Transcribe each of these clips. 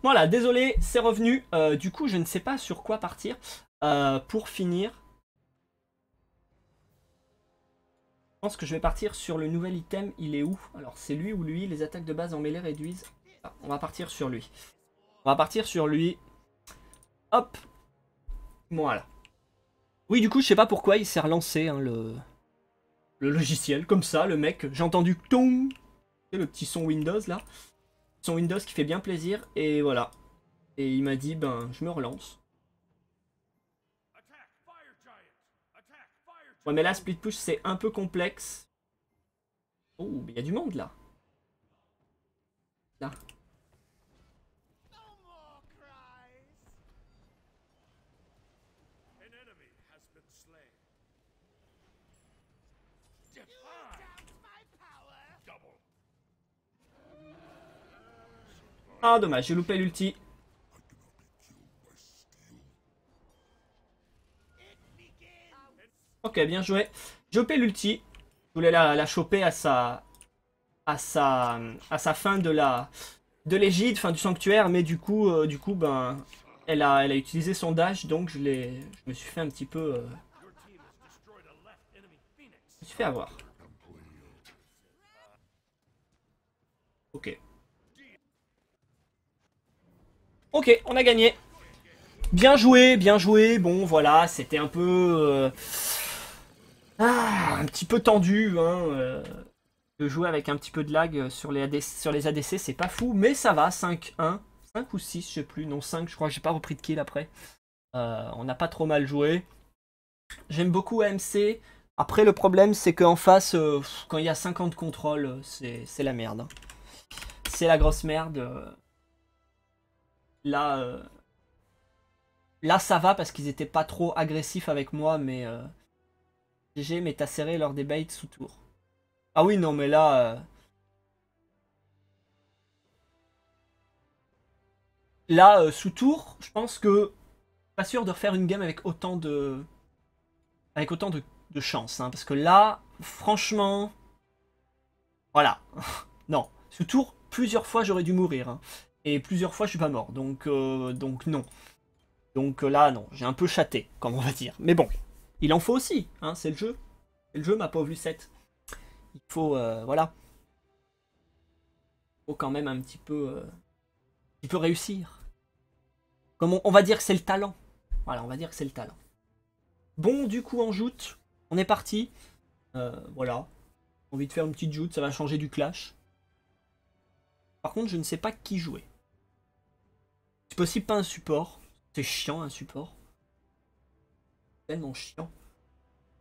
Voilà, désolé, c'est revenu. Du coup, je ne sais pas sur quoi partir. Pour finir, je pense que je vais partir sur le nouvel item. Il est où? Alors, c'est lui ou lui? Les attaques de base en mêlée réduisent. Ah, on va partir sur lui. On va partir sur lui. Hop. Voilà. Oui, du coup, je sais pas pourquoi il s'est relancé, hein, le logiciel. Comme ça, le mec, j'ai entendu tong. Le petit son Windows, là. Son Windows qui fait bien plaisir. Et voilà. Et il m'a dit, ben, je me relance. Ouais, mais là, split push, c'est un peu complexe. Oh, il y a du monde, là. Là. Ah, dommage, j'ai loupé l'ulti. Ok, bien joué. J'ai loupé l'ulti. Je voulais la choper à sa, à sa fin de l'égide, fin du sanctuaire, mais du coup, ben, elle a utilisé son dash, donc je me suis fait un petit peu, je me suis fait avoir. Ok. Ok, on a gagné. Bien joué, bien joué. Bon, voilà, c'était un peu, un petit peu tendu, hein. De jouer avec un petit peu de lag sur les ADC, c'est pas fou, mais ça va, 5-1. 5 ou 6, je sais plus. Non, 5, je crois que j'ai pas repris de kill après. On n'a pas trop mal joué. J'aime beaucoup AMC. Après, le problème, c'est qu'en face, quand il y a 50 contrôles, c'est la merde, hein. C'est la grosse merde. Là, là, ça va parce qu'ils étaient pas trop agressifs avec moi, mais GG m'est serré lors des baits sous tour. Ah oui, non, mais là, sous tour, je pense que pas sûr de refaire une game avec autant de chance, hein, parce que là, franchement, voilà, non, sous tour, plusieurs fois j'aurais dû mourir, hein, et plusieurs fois je suis pas mort, donc non, donc là non, j'ai un peu chaté, comme on va dire, mais bon, il en faut aussi, hein, c'est le jeu, ma pauvre Lucette, il faut, voilà, faut quand même un petit peu réussir, comme on va dire que c'est le talent, voilà, on va dire que c'est le talent. Bon, du coup, en joute, on est parti. Voilà. Envie de faire une petite joute, ça va changer du clash. Par contre, je ne sais pas qui jouer. C'est possible pas un support. C'est chiant un support. Tellement chiant.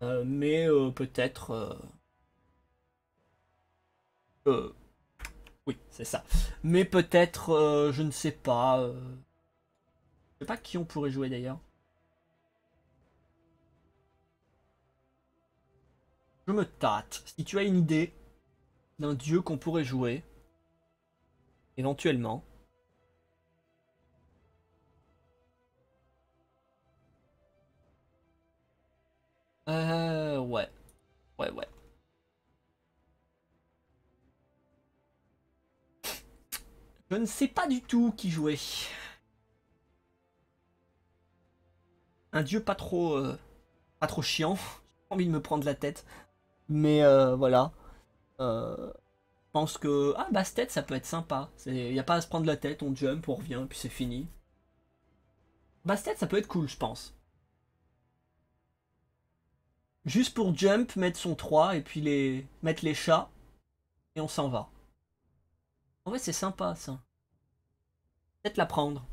Mais peut-être... euh, oui, c'est ça. Mais peut-être, je ne sais pas. Je sais pas qui on pourrait jouer d'ailleurs. Je me tâte. Si tu as une idée d'un dieu qu'on pourrait jouer, éventuellement. Ouais. Ouais, ouais. Je ne sais pas du tout qui jouer. Un dieu pas trop chiant. J'ai pas envie de me prendre la tête. Mais voilà. Je pense que. Ah, Bastet, ça peut être sympa. Il n'y a pas à se prendre la tête, on jump, on revient, puis c'est fini. Bastet, ça peut être cool, je pense. Juste pour jump, mettre son 3 et puis mettre les chats, et on s'en va. En vrai, c'est sympa ça. Peut-être la prendre.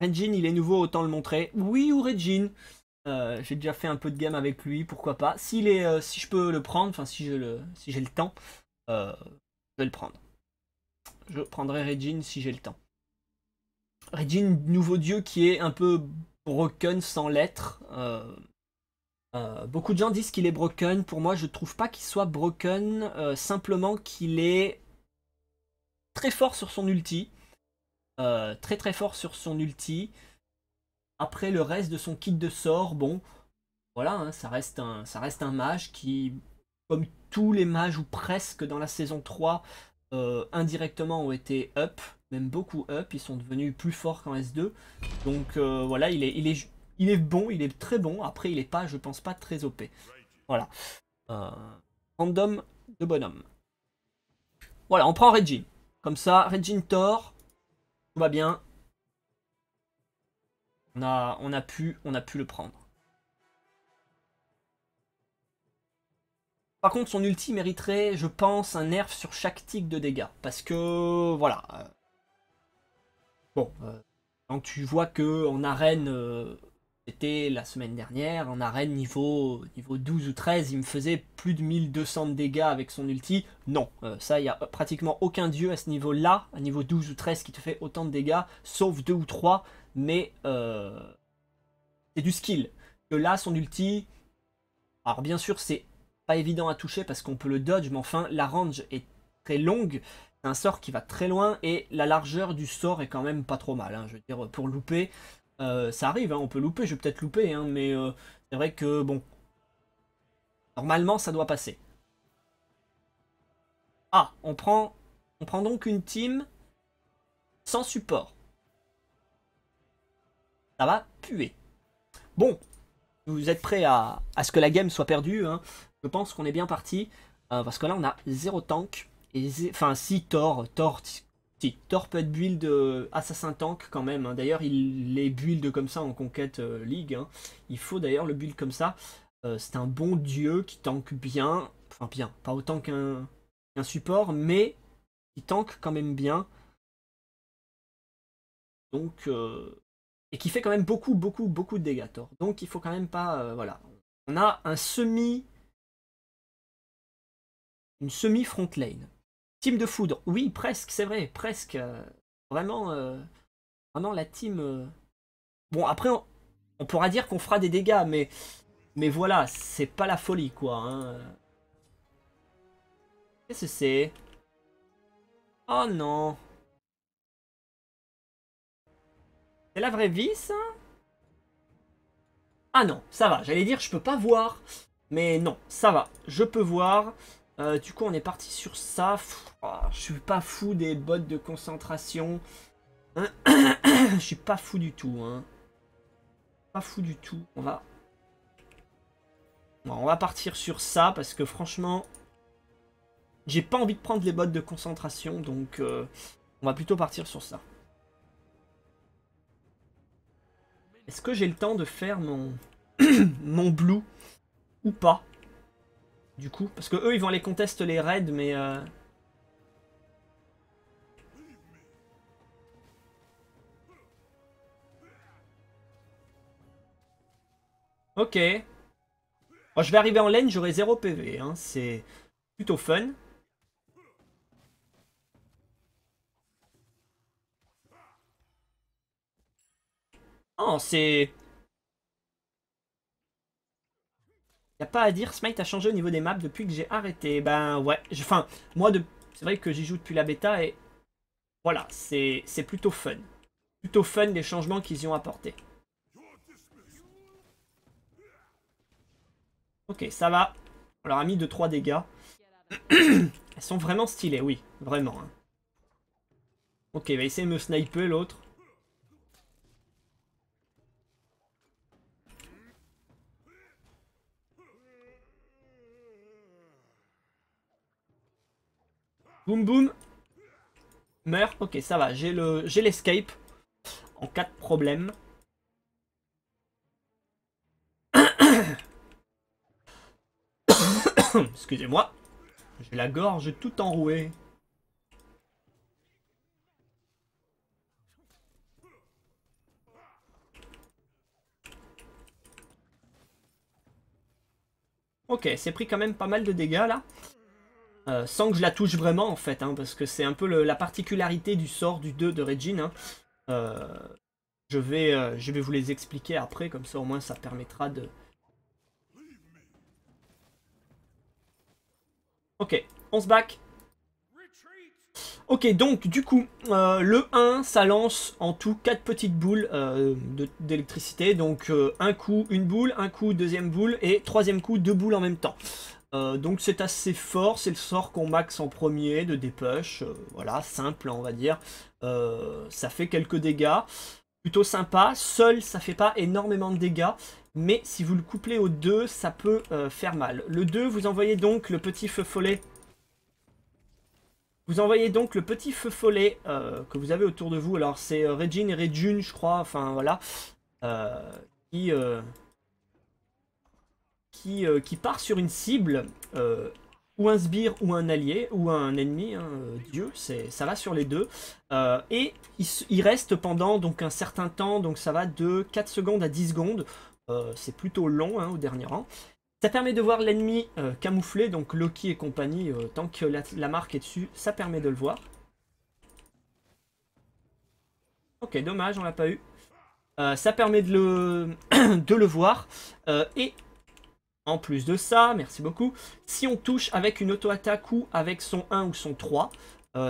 Regin, il est nouveau, autant le montrer. Oui, ou Regin. J'ai déjà fait un peu de game avec lui, pourquoi pas. Si je peux le prendre, enfin si j'ai le temps, je vais le prendre. Je prendrai Regin si j'ai le temps. Regin, nouveau dieu qui est un peu broken sans l'être. Beaucoup de gens disent qu'il est broken. Pour moi, je trouve pas qu'il soit broken. Simplement qu'il est très fort sur son ulti. Très très fort sur son ulti. Après le reste de son kit de sort, bon, voilà, hein, ça reste un mage qui, comme tous les mages ou presque dans la saison 3, indirectement ont été up, même beaucoup up, ils sont devenus plus forts qu'en S2. Donc voilà, il est bon, il est très bon, après il est pas, je pense pas, très OP. Voilà. Euh, Random de bonhomme. Voilà, on prend Regine. Comme ça, Regine Thor, tout va bien. On a pu le prendre. Par contre, son ulti mériterait, je pense, un nerf sur chaque tic de dégâts. Parce que, voilà. Bon, quand tu vois que en arène, c'était la semaine dernière, en arène niveau 12 ou 13, il me faisait plus de 1200 de dégâts avec son ulti. Non, ça, il n'y a pratiquement aucun dieu à ce niveau-là, à niveau 12 ou 13, qui te fait autant de dégâts, sauf 2 ou 3, mais c'est du skill. Que là, son ulti, alors bien sûr, c'est pas évident à toucher parce qu'on peut le dodge, mais enfin, la range est très longue. C'est un sort qui va très loin et la largeur du sort est quand même pas trop mal. Hein. Je veux dire, pour louper, ça arrive, hein, on peut louper, je vais peut-être louper, hein, mais c'est vrai que, bon, normalement, ça doit passer. Ah, on prend donc une team sans support. Ça va puer. Bon, vous êtes prêts à ce que la game soit perdue, hein. Je pense qu'on est bien parti. Parce que là, on a 0 tank. Et enfin, si Thor peut être build assassin tank quand même. Hein. D'ailleurs, il est build comme ça en conquête league. Hein. Il faut d'ailleurs le build comme ça. C'est un bon dieu qui tank bien. Enfin, bien. Pas autant qu'un support, mais qui tank quand même bien. Donc, et qui fait quand même beaucoup de dégâts, Thor. Donc, il faut quand même pas... voilà. On a un une semi-front lane. Team de foudre, oui, presque, c'est vrai, presque. Vraiment, vraiment la team... Bon, après, on pourra dire qu'on fera des dégâts, mais voilà, c'est pas la folie, quoi. Hein. Qu'est-ce que c'est? Oh non. C'est la vraie vie, ça? Ah non, ça va, j'allais dire je peux pas voir. Mais non, ça va, je peux voir. Du coup, on est parti sur ça. Je suis pas fou des bots de concentration. Je suis pas fou du tout. Hein. Pas fou du tout. On va partir sur ça parce que franchement, j'ai pas envie de prendre les bots de concentration. Donc, on va plutôt partir sur ça. Est-ce que j'ai le temps de faire mon, mon blue ou pas? Du coup, parce que eux ils vont aller contester les raids, mais ok. Bon, je vais arriver en lane, j'aurai 0 PV, hein. C'est plutôt fun. Oh, c'est... Y a pas à dire, Smite a changé au niveau des maps depuis que j'ai arrêté. Ben ouais, enfin, moi, c'est vrai que j'y joue depuis la bêta et... Voilà, c'est plutôt fun. Plutôt fun les changements qu'ils y ont apportés. Ok, ça va. On leur a mis 2-3 dégâts. Elles sont vraiment stylées, oui. Vraiment. Hein. Ok, il va essayer de me sniper l'autre. Boum boum. Meurt. Ok, ça va. J'ai l'escape. En cas de problème. Excusez-moi. J'ai la gorge tout enrouée. Ok, c'est pris quand même pas mal de dégâts là. Sans que je la touche vraiment en fait, hein, parce que c'est un peu la particularité du sort du 2 de Regine. Hein. Je vais vous les expliquer après, comme ça au moins ça permettra de... Ok, on se back. Ok, donc du coup, le 1, ça lance en tout 4 petites boules d'électricité. Donc un coup, une boule, un coup, deuxième boule, et troisième coup, 2 boules en même temps. Donc c'est assez fort, c'est le sort qu'on max en premier de dépush, voilà, simple on va dire. Ça fait quelques dégâts, plutôt sympa. Seul ça fait pas énormément de dégâts, mais si vous le couplez au 2, ça peut faire mal. Le 2, vous envoyez donc le petit feu follet. Vous envoyez donc le petit feu follet que vous avez autour de vous. Alors c'est Regine et Rejune je crois, enfin voilà. Euh, qui, euh, qui part sur une cible, ou un sbire ou un allié, ou un ennemi, hein, dieu, ça va sur les deux. Et il reste pendant donc un certain temps, donc ça va de 4 secondes à 10 secondes. C'est plutôt long hein, au dernier rang. Ça permet de voir l'ennemi camouflé, donc Loki et compagnie, tant que la marque est dessus, ça permet de le voir. Ok, dommage, on l'a pas eu. Ça permet de de le voir. Et en plus de ça, merci beaucoup, si on touche avec une auto-attaque ou avec son 1 ou son 3,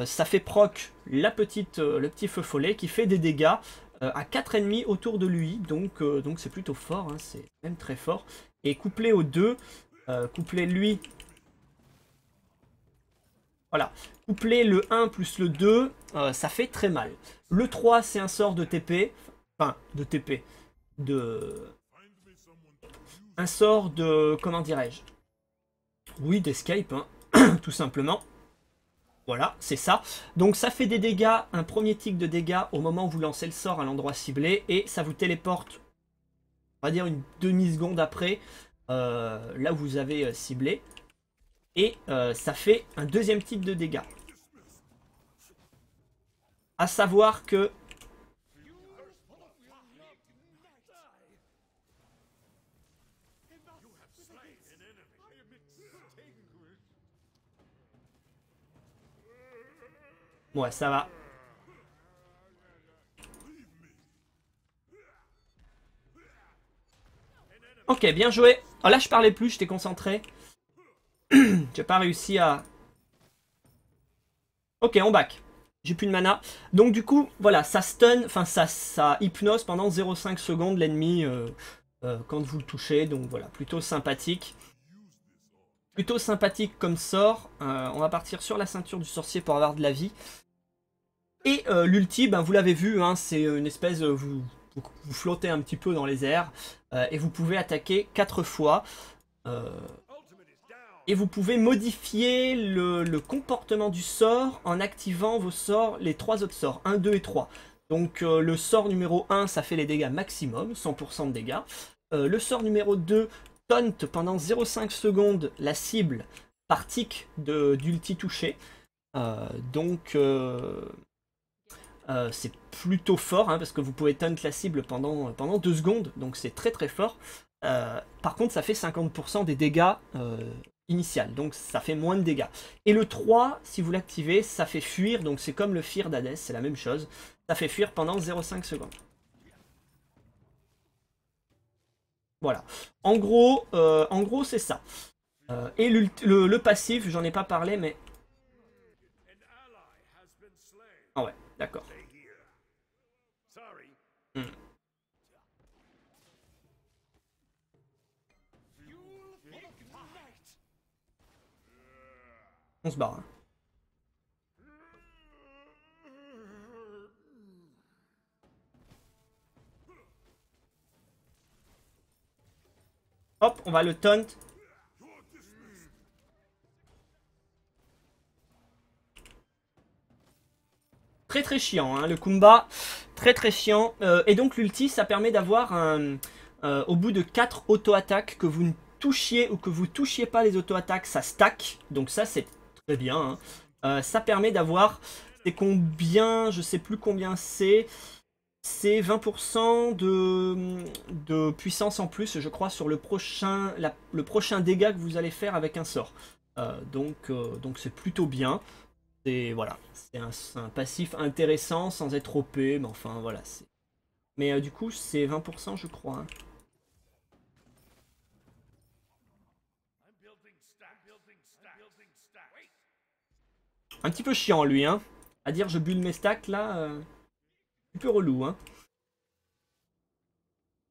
ça fait proc le petit feu follet qui fait des dégâts à 4 ennemis autour de lui. Donc c'est plutôt fort, hein, c'est même très fort. Et couplé aux deux, couplé lui, voilà, couplé le 1 plus le 2, ça fait très mal. Le 3 c'est un sort de TP, enfin de TP, de... un sort de... comment dirais-je? Oui, d'escape, hein, tout simplement. Voilà, c'est ça. Donc ça fait des dégâts, un premier tic de dégâts au moment où vous lancez le sort à l'endroit ciblé, et ça vous téléporte, on va dire une demi-seconde après, là où vous avez ciblé. Et ça fait un deuxième tic de dégâts. À savoir que... Ouais, ça va. Ok, bien joué. Oh, là, je parlais plus, j'étais concentré. J'ai pas réussi à... Ok, on back. J'ai plus de mana. Donc du coup, voilà, ça stun, enfin ça hypnose pendant 0,5 secondes l'ennemi quand vous le touchez. Donc voilà, plutôt sympathique. Plutôt sympathique comme sort. On va partir sur la ceinture du sorcier pour avoir de la vie. Et l'ulti, ben, vous l'avez vu, hein, c'est une espèce... vous flottez un petit peu dans les airs. Et vous pouvez attaquer 4 fois. Euh, Et vous pouvez modifier le comportement du sort en activant vos sorts, les 3 autres sorts, 1, 2 et 3. Donc le sort numéro 1, ça fait les dégâts maximum, 100% de dégâts. Le sort numéro 2, taunt pendant 0,5 secondes la cible par tic d'ulti touché. Donc c'est plutôt fort, hein, parce que vous pouvez taunt la cible pendant 2 secondes, donc c'est très très fort. Par contre, ça fait 50% des dégâts initial, donc ça fait moins de dégâts. Et le 3, si vous l'activez, ça fait fuir, donc c'est comme le Fear d'Hadès, c'est la même chose. Ça fait fuir pendant 0,5 secondes. Voilà. En gros c'est ça. Et le passif, j'en ai pas parlé, mais... Ah ouais, d'accord. Hmm. On se barre. Hein. Hop, on va le taunt. Très très chiant, hein, le Kumba, très très chiant. Et donc l'ulti, ça permet d'avoir au bout de 4 auto-attaques, que vous ne touchiez ou que vous touchiez pas les auto-attaques, ça stack. Donc ça c'est très bien. Hein. Ça permet d'avoir, c'est combien, je sais plus combien c'est 20% de puissance en plus, je crois, sur le prochain dégât que vous allez faire avec un sort. Donc c'est plutôt bien. Voilà, c'est un passif intéressant sans être OP, mais enfin voilà. Mais du coup, c'est 20% je crois. Hein. Un petit peu chiant lui, hein. À dire je bulle mes stacks là, un peu relou, hein.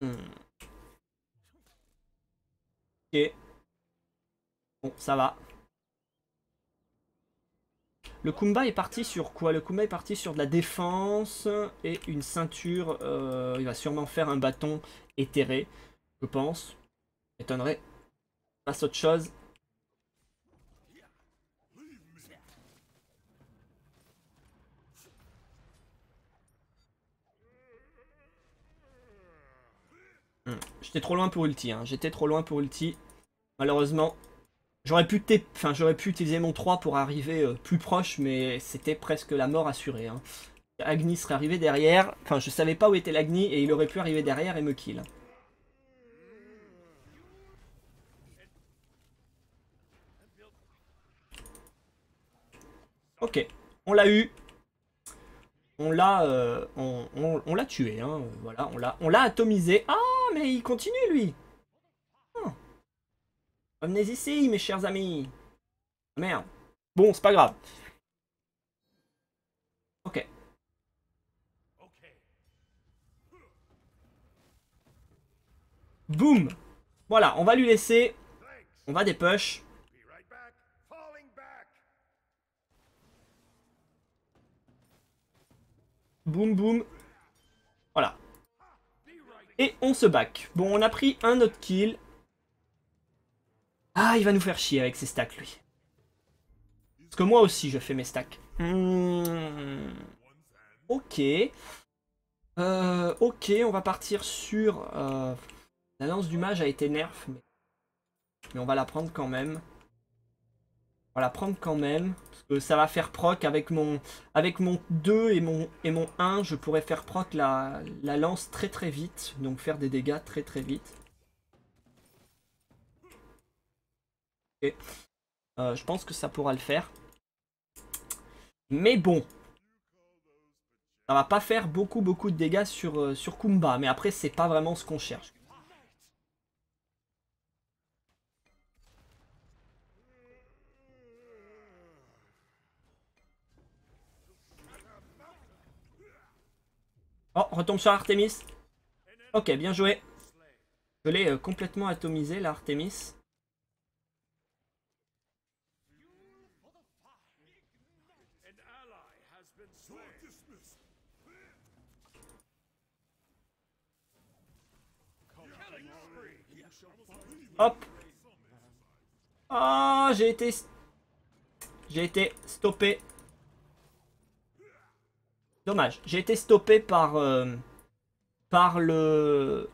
Hmm. Ok. Bon, ça va. Le Kumba est parti sur quoi? Le Kumba est parti sur de la défense et une ceinture. Il va sûrement faire un bâton éthéré, je pense. M'étonnerait. Passe autre chose. J'étais trop loin pour ulti, hein. J'étais trop loin pour ulti. Malheureusement, j'aurais pu utiliser mon 3 pour arriver plus proche, mais c'était presque la mort assurée, hein. Agni serait arrivé derrière. Enfin, je savais pas où était l'Agni et il aurait pu arriver derrière et me kill. Ok, on l'a eu. On l'a tué, hein. Voilà, on l'a atomisé. Ah, mais il continue lui. Oh. Venez ici, mes chers amis. Merde. Bon, c'est pas grave. Ok. Boum. Voilà, on va lui laisser. On va dépush. Boum, boum. Voilà. Et on se back. Bon, on a pris un autre kill. Ah, il va nous faire chier avec ses stacks, lui. Parce que moi aussi, je fais mes stacks. Ok. Ok, on va partir sur... la lance du mage a été nerf, mais on va la prendre quand même. On va la prendre quand même. Parce que ça va faire proc avec mon 2 et mon 1. Je pourrais faire proc la lance très très vite. Donc faire des dégâts très très vite. Ok. Je pense que ça pourra le faire. Mais bon. Ça va pas faire beaucoup de dégâts sur Kumba. Mais après, c'est pas vraiment ce qu'on cherche. Oh, retombe sur Artemis. Ok, bien joué. Je l'ai complètement atomisé, là, Artemis. Hop. Ah, j'ai été stoppé. Dommage. J'ai été stoppé par le...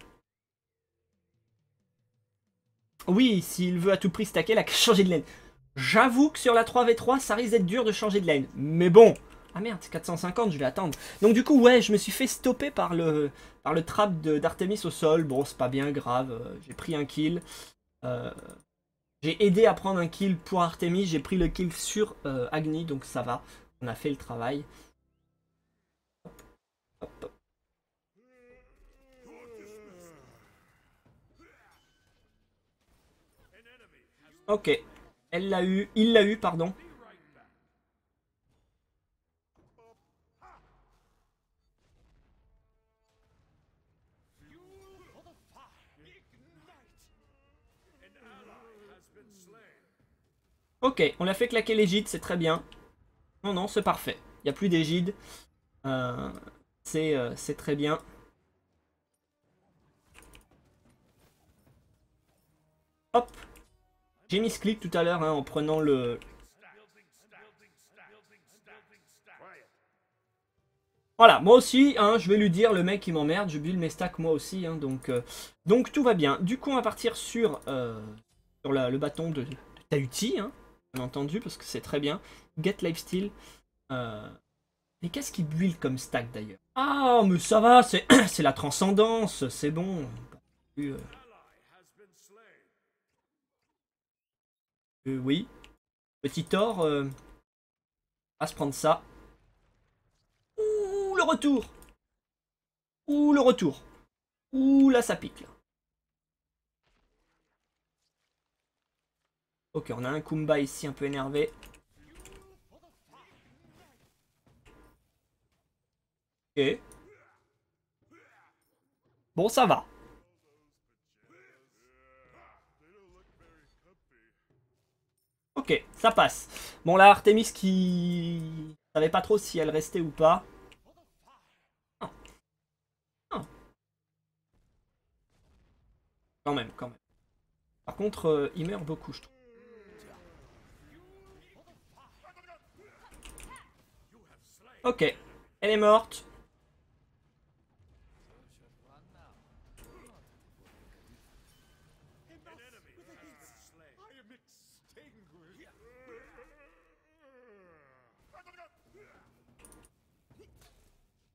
Oui, s'il veut à tout prix stacker, il a qu'à changer de lane. J'avoue que sur la 3v3, ça risque d'être dur de changer de lane. Mais bon. Ah merde, c'est 450, je vais attendre. Donc du coup, ouais, je me suis fait stopper par le trap d'Artemis au sol. Bon, c'est pas bien grave. J'ai pris un kill. Euh, j'ai aidé à prendre un kill pour Artemis. J'ai pris le kill sur Agni, donc ça va. On a fait le travail. Hop, hop. Ok. Elle l'a eu. Il l'a eu, pardon. Ok, on l'a fait claquer les gîtes, c'est très bien. Non, non, c'est parfait. Il n'y a plus d'égide. Euh, c'est très bien. Hop. J'ai mis ce clic tout à l'heure hein, en prenant le... Voilà, moi aussi, hein, je vais lui dire, le mec il m'emmerde, je build mes stacks moi aussi, hein, donc tout va bien. Du coup, on va partir sur le bâton de Tahuti, hein, bien entendu, parce que c'est très bien. Get Lifesteal. Mais qu'est-ce qu'il build comme stack d'ailleurs? Ah, mais ça va, c'est c'est la transcendance, c'est bon. Oui, petit tort, à se prendre ça. Ouh, le retour! Ouh, le retour! Ouh, là, ça pique, là. Ok, on a un Kumba ici un peu énervé. Ok. Bon, ça va. Ok, ça passe. Bon, là, Artemis qui savait pas trop si elle restait ou pas. Non. Non. Quand même, quand même. Par contre, il meurt beaucoup, je trouve. Ok, elle est morte.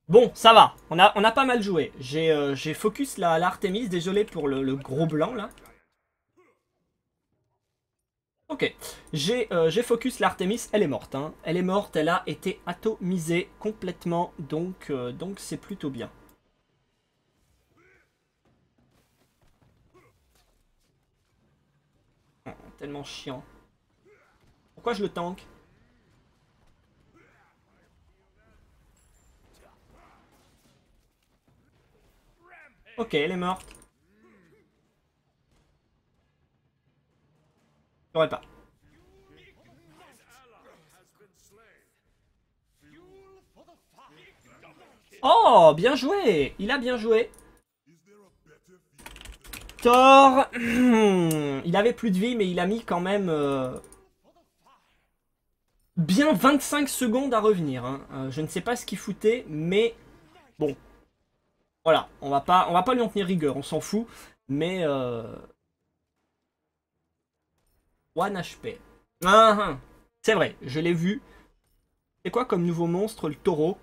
Bon, ça va. On a pas mal joué. J'ai focus la Artemis. Désolé pour le gros blanc, là. Ok. J'ai focus l'Artemis. Elle est morte, hein. Elle est morte. Elle a été atomisée complètement. Donc c'est plutôt bien. Oh, tellement chiant. Pourquoi je le tank? Ok, elle est morte. J'aurais pas. Oh, bien joué. Il a bien joué. Thor. Il avait plus de vie, mais il a mis quand même bien 25 secondes à revenir. Hein. Je ne sais pas ce qu'il foutait, mais bon. Voilà, on va pas lui en tenir rigueur, on s'en fout. Mais 1 HP. Ah, c'est vrai, je l'ai vu. C'est quoi comme nouveau monstre le taureau?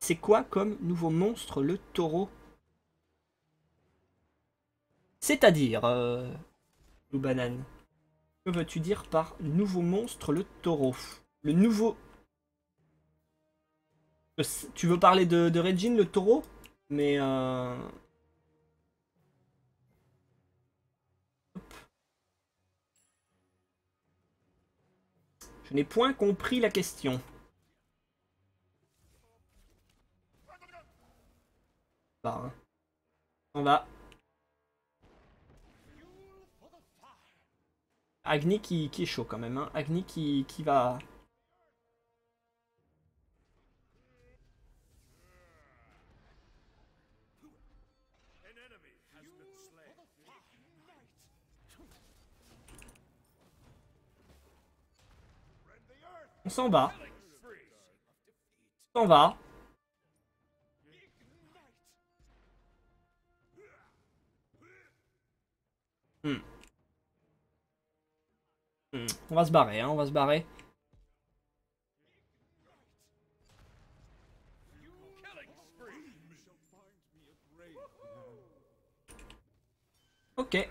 C'est quoi comme nouveau monstre le taureau? C'est-à-dire, Blue Banane, que veux-tu dire par nouveau monstre le taureau? Le nouveau... Tu veux parler de Regine le taureau? Mais je n'ai point compris la question. Bah, hein. On va. Agni qui est chaud quand même. Hein. Agni qui va... On s'en va. On s'en va. Hmm. On va se barrer, hein, on va se barrer. Ok.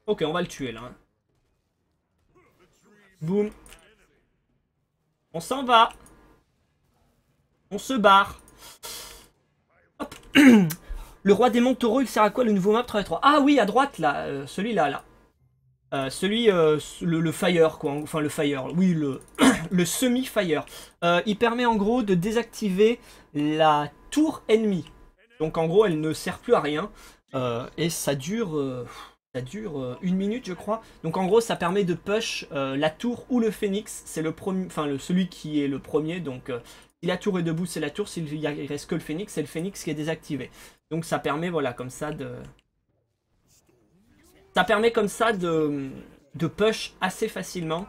Ok, on va le tuer là. Hein. Boum. On s'en va. On se barre. Hop. Le roi des taureau, il sert à quoi le nouveau map 3v3? Ah oui, à droite là, celui-là là. Le fire quoi, enfin le fire, oui le semi-fire. Il permet en gros de désactiver la tour ennemie. Donc en gros elle ne sert plus à rien. Et ça dure 1 minute je crois. Donc en gros ça permet de push la tour ou le phénix. C'est le premier, enfin celui qui est le premier. Donc si la tour est debout c'est la tour, s'il reste que le phénix, c'est le phénix qui est désactivé. Donc ça permet voilà comme ça de... Ça permet comme ça de push assez facilement.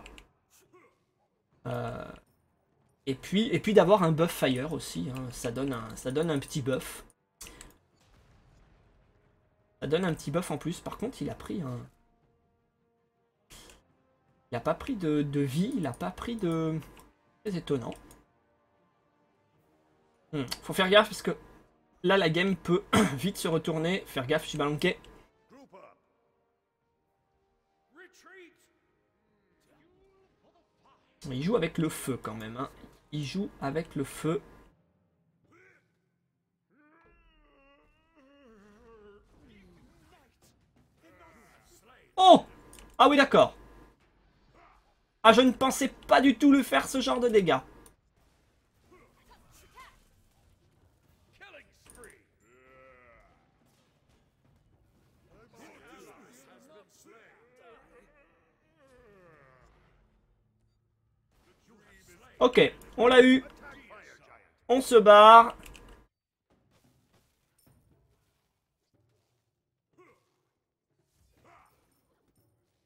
Et puis d'avoir un buff fire aussi. Hein. Ça donne un petit buff. Ça donne un petit buff en plus. Par contre, il a pris un... Il n'a pas pris de vie. Il n'a pas pris de... C'est étonnant. Faut faire gaffe parce que là, la game peut vite se retourner. Faire gaffe, je suis balanqué. Il joue avec le feu quand même. Hein. Il joue avec le feu. Oh! Ah oui, d'accord. Ah, je ne pensais pas du tout lui faire ce genre de dégâts. Ok, on l'a eu. On se barre.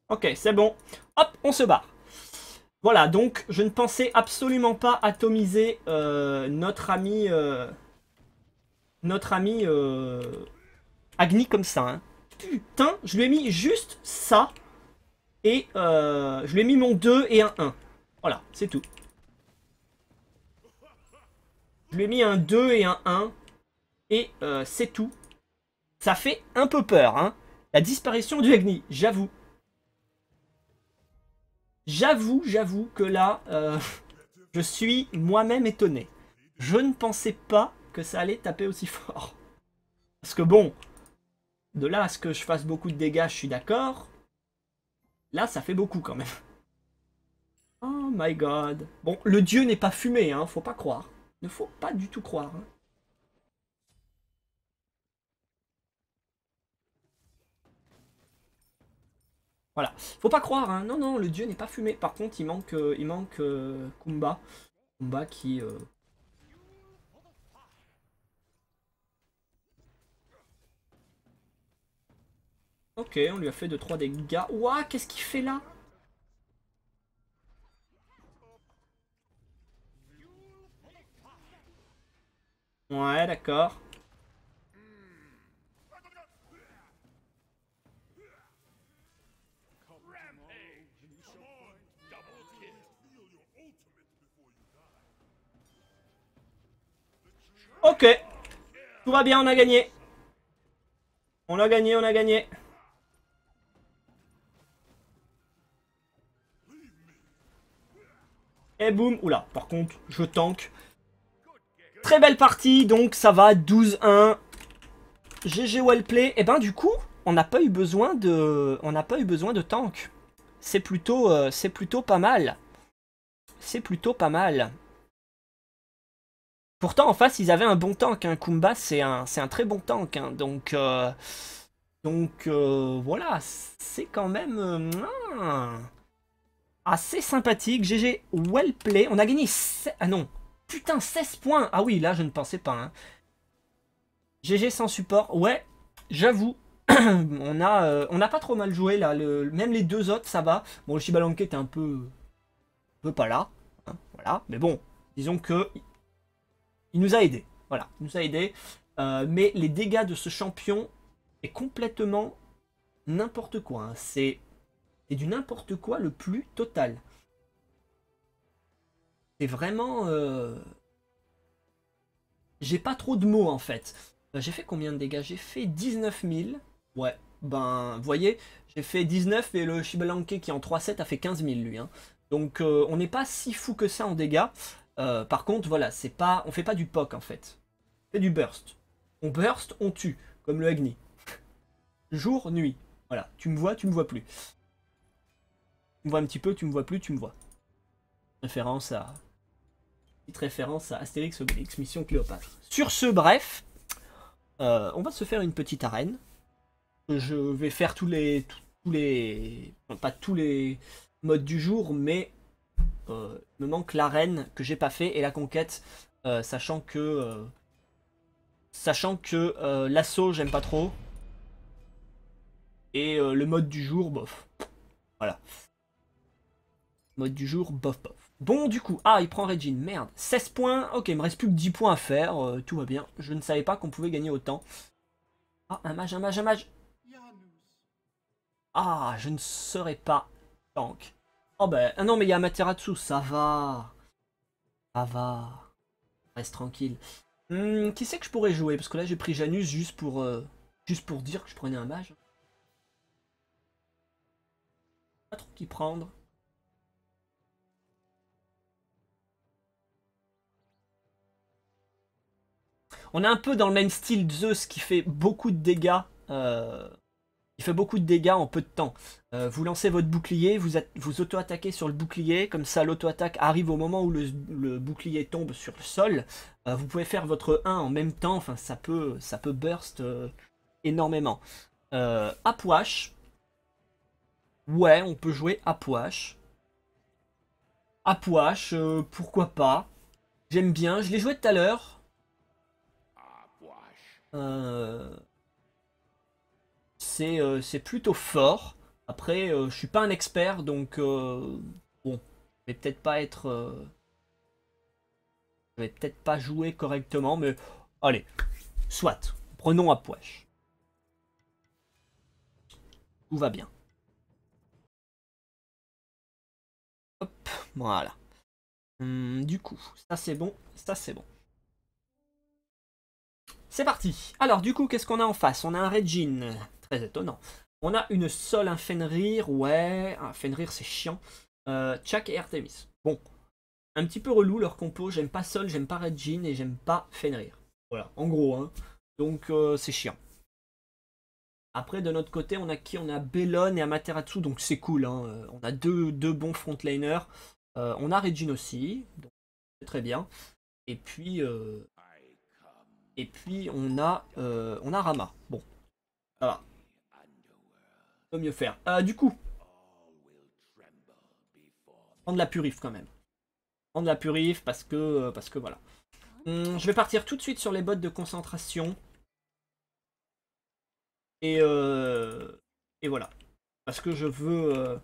Ok, c'est bon. Hop, on se barre. Voilà, donc je ne pensais absolument pas atomiser notre ami Agni comme ça. Hein. Putain, je lui ai mis juste ça. Et je lui ai mis mon 2 et un 1. Voilà, c'est tout. Je lui ai mis un 2 et un 1. Et c'est tout. Ça fait un peu peur, hein. La disparition du Agni, j'avoue. J'avoue que là, je suis moi-même étonné. Je ne pensais pas que ça allait taper aussi fort. Parce que bon, de là à ce que je fasse beaucoup de dégâts, je suis d'accord. Là, ça fait beaucoup quand même. Oh my god. Bon, le dieu n'est pas fumé, hein, faut pas croire. Ne faut pas du tout croire. Hein. Voilà, faut pas croire, hein. Non, non, le dieu n'est pas fumé. Par contre, il manque Kumba. Kumba qui... Ok, on lui a fait 2-3 dégâts. Ouah, qu'est-ce qu'il fait là? Ouais, d'accord. Ok, tout va bien, on a gagné. On a gagné, on a gagné. Et boum, oula, par contre, je tank. Très belle partie, donc ça va, 12-1. GG Wellplay. Et ben du coup, on n'a pas eu besoin de tank. C'est plutôt pas mal. C'est plutôt pas mal. Pourtant, en face, ils avaient un bon tank. Hein. Kumba, c'est un très bon tank. Hein. Donc voilà, c'est quand même assez sympathique. GG Wellplay. On a gagné... Ah non, putain, 16 points. Ah oui, là, je ne pensais pas. Hein. GG sans support. Ouais, j'avoue. On a pas trop mal joué là. Même les deux autres, ça va. Bon, le Shibalanke était un peu pas là. Hein, voilà. Mais bon, disons que il nous a aidés. Voilà, il nous a aidés. Mais les dégâts de ce champion est complètement n'importe quoi. Hein. C'est du n'importe quoi le plus total. C'est vraiment... J'ai pas trop de mots en fait. J'ai fait combien de dégâts? J'ai fait 19 000. Ouais, ben, vous voyez, j'ai fait 19 et le Shibalanke qui est en 3-7 a fait 15 000 lui. Hein. Donc on n'est pas si fou que ça en dégâts. Par contre, voilà, on fait pas du POC en fait. On fait du burst. On burst, on tue, comme le Agni. Jour, nuit. Voilà, tu me vois plus. Tu me vois un petit peu, tu me vois plus, tu me vois. Référence à... Petite référence à Astérix Obélix, Mission Cléopâtre. Sur ce, bref, on va se faire une petite arène. Je vais faire pas tous les modes du jour, mais il me manque l'arène que j'ai pas fait et la conquête, sachant que l'assaut j'aime pas trop et le mode du jour bof. Voilà, mode du jour bof bof. Bon du coup, il prend Regine, merde, 16 points, ok, il me reste plus que 10 points à faire, tout va bien, je ne savais pas qu'on pouvait gagner autant. Ah, un mage, un mage, un mage. Ah, je ne serai pas tank. Oh ben, ah non mais il y a Amaterasu, ça va. Ça va. Reste tranquille. Qui c'est que je pourrais jouer? Parce que là j'ai pris Janus juste pour dire que je prenais un mage. Pas trop qui prendre. On est un peu dans le même style Zeus qui fait beaucoup de dégâts. Il fait beaucoup de dégâts en peu de temps. Vous lancez votre bouclier, vous auto-attaquez sur le bouclier, comme ça l'auto-attaque arrive au moment où le bouclier tombe sur le sol. Vous pouvez faire votre 1 en même temps, enfin ça peut burst énormément. Apwash. Ouais, on peut jouer Apwash. Apuash, pourquoi pas. J'aime bien, je l'ai joué tout à l'heure. C'est plutôt fort. Après, je suis pas un expert, donc bon, je vais peut-être pas être, je vais peut-être pas jouer correctement, mais allez, soit. Prenons Apuash. Tout va bien. Hop, voilà. Du coup, ça c'est bon, ça c'est bon. C'est parti. Alors du coup, qu'est-ce qu'on a en face? On a un Regin, très étonnant. On a une Sol, un Fenrir, ouais, un Fenrir c'est chiant. Chak et Artemis. Bon, un petit peu relou leur compo, j'aime pas Sol, j'aime pas Regin et j'aime pas Fenrir. Voilà, en gros, hein. Donc c'est chiant. Après, de notre côté, on a qui? On a Bellon et Amaterasu, donc c'est cool, hein. On a deux bons frontliners. On a Regin aussi, donc c'est très bien. Et puis, on a Rama. Bon, ça va. On peut mieux faire. Du coup, prendre la purif quand même. Prendre la purif parce que voilà. Je vais partir tout de suite sur les bottes de concentration. Et voilà. Parce que je veux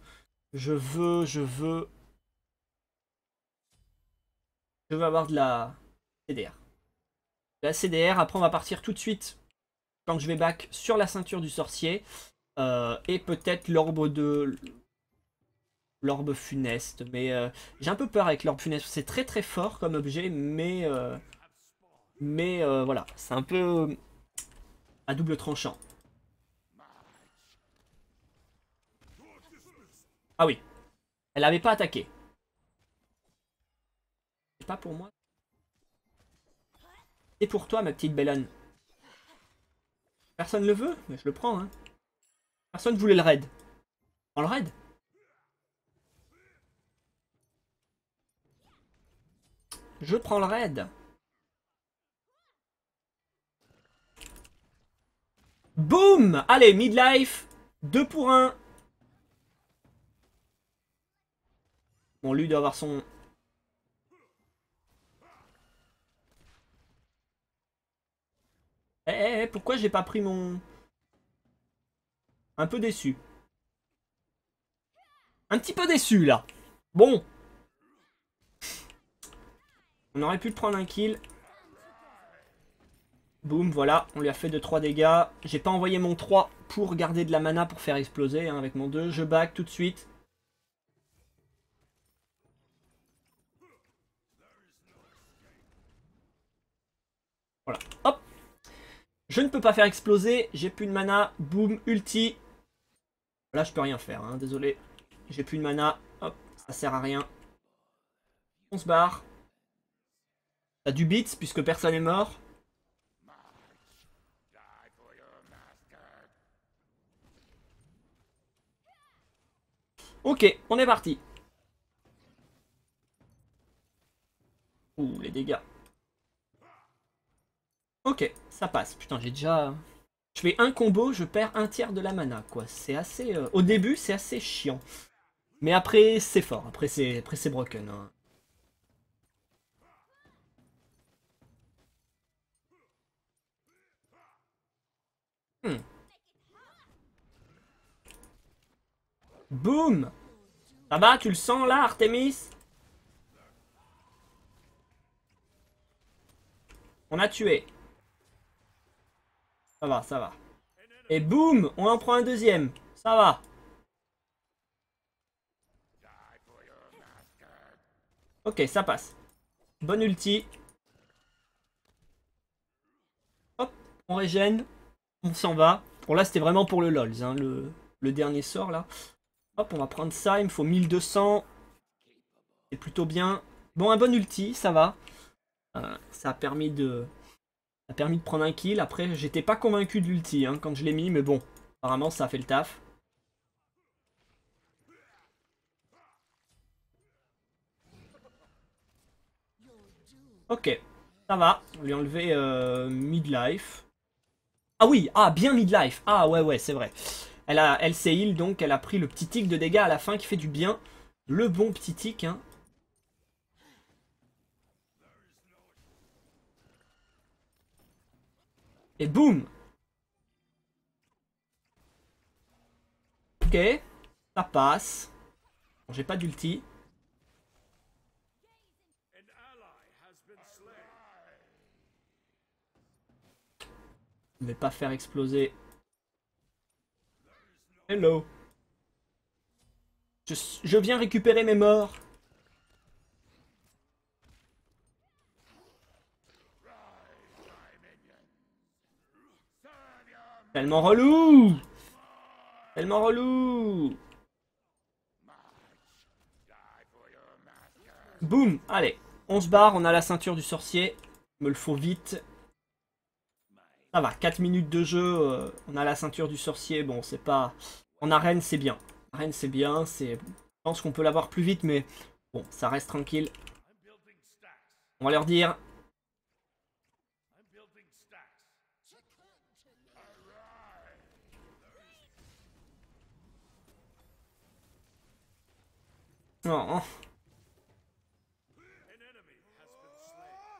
avoir de la CDR. De la CDR, après on va partir tout de suite quand je vais back sur la ceinture du sorcier. Et peut-être l'orbe funeste. Mais j'ai un peu peur avec l'orbe funeste. C'est très très fort comme objet, mais voilà. C'est un peu à double tranchant. Ah oui. Elle avait pas attaqué. C'est pas pour moi. C'est pour toi, ma petite Bellone. Personne le veut, mais je le prends. Hein. Personne voulait le raid. Prends le raid. Je prends le raid. Boum! Allez, midlife. 2 pour 1. Bon, lui doit avoir son... Pourquoi j'ai pas pris mon... Un peu déçu. Un petit peu déçu, là. Bon. On aurait pu prendre un kill. Boum, voilà. On lui a fait 2-3 dégâts. J'ai pas envoyé mon 3 pour garder de la mana pour faire exploser. Hein, avec mon 2. Je back tout de suite. Voilà. Hop. Je ne peux pas faire exploser. J'ai plus de mana. Boum, ulti. Là, je peux rien faire. Hein, désolé. J'ai plus de mana. Hop. Ça sert à rien. On se barre. T'as du bits puisque personne est mort. Ok, on est parti. Ouh, les dégâts. Ok, ça passe. Putain, j'ai déjà... Je fais un combo, je perds un tiers de la mana, quoi. C'est assez... Au début, c'est assez chiant. Mais après, c'est fort. Après, c'est broken. Hein. Boum! Ça va, tu le sens là, Artemis? On a tué. Ça va, ça va. Et boum! On en prend un deuxième. Ça va. Ok, ça passe. Bonne ulti. Hop, on régène. On s'en va. Bon, là, c'était vraiment pour le LOLs, hein, le dernier sort, là. Hop, on va prendre ça. Il me faut 1200. C'est plutôt bien. Bon, un bon ulti, ça va. Ça a permis de prendre un kill. Après, j'étais pas convaincu de l'ulti hein, quand je l'ai mis, mais bon. Apparemment, ça a fait le taf. Ok, ça va. On lui a enlevé midlife. Ah oui, ah bien midlife. Ah ouais, c'est vrai. Elle s'est heal, donc elle a pris le petit tic de dégâts à la fin qui fait du bien. Le bon petit tic. Hein. Et boum. Ok, ça passe. Bon, j'ai pas d'ulti. Je vais pas faire exploser. Hello. Je viens récupérer mes morts. Tellement relou. Tellement relou. Boum. Allez, on se barre, on a la ceinture du sorcier. Il me le faut vite. Ça va, 4 minutes de jeu, on a la ceinture du sorcier. Bon, c'est pas... En arène, c'est bien. En arène, c'est bien. Je pense qu'on peut l'avoir plus vite, mais bon, ça reste tranquille. On va leur dire... Non.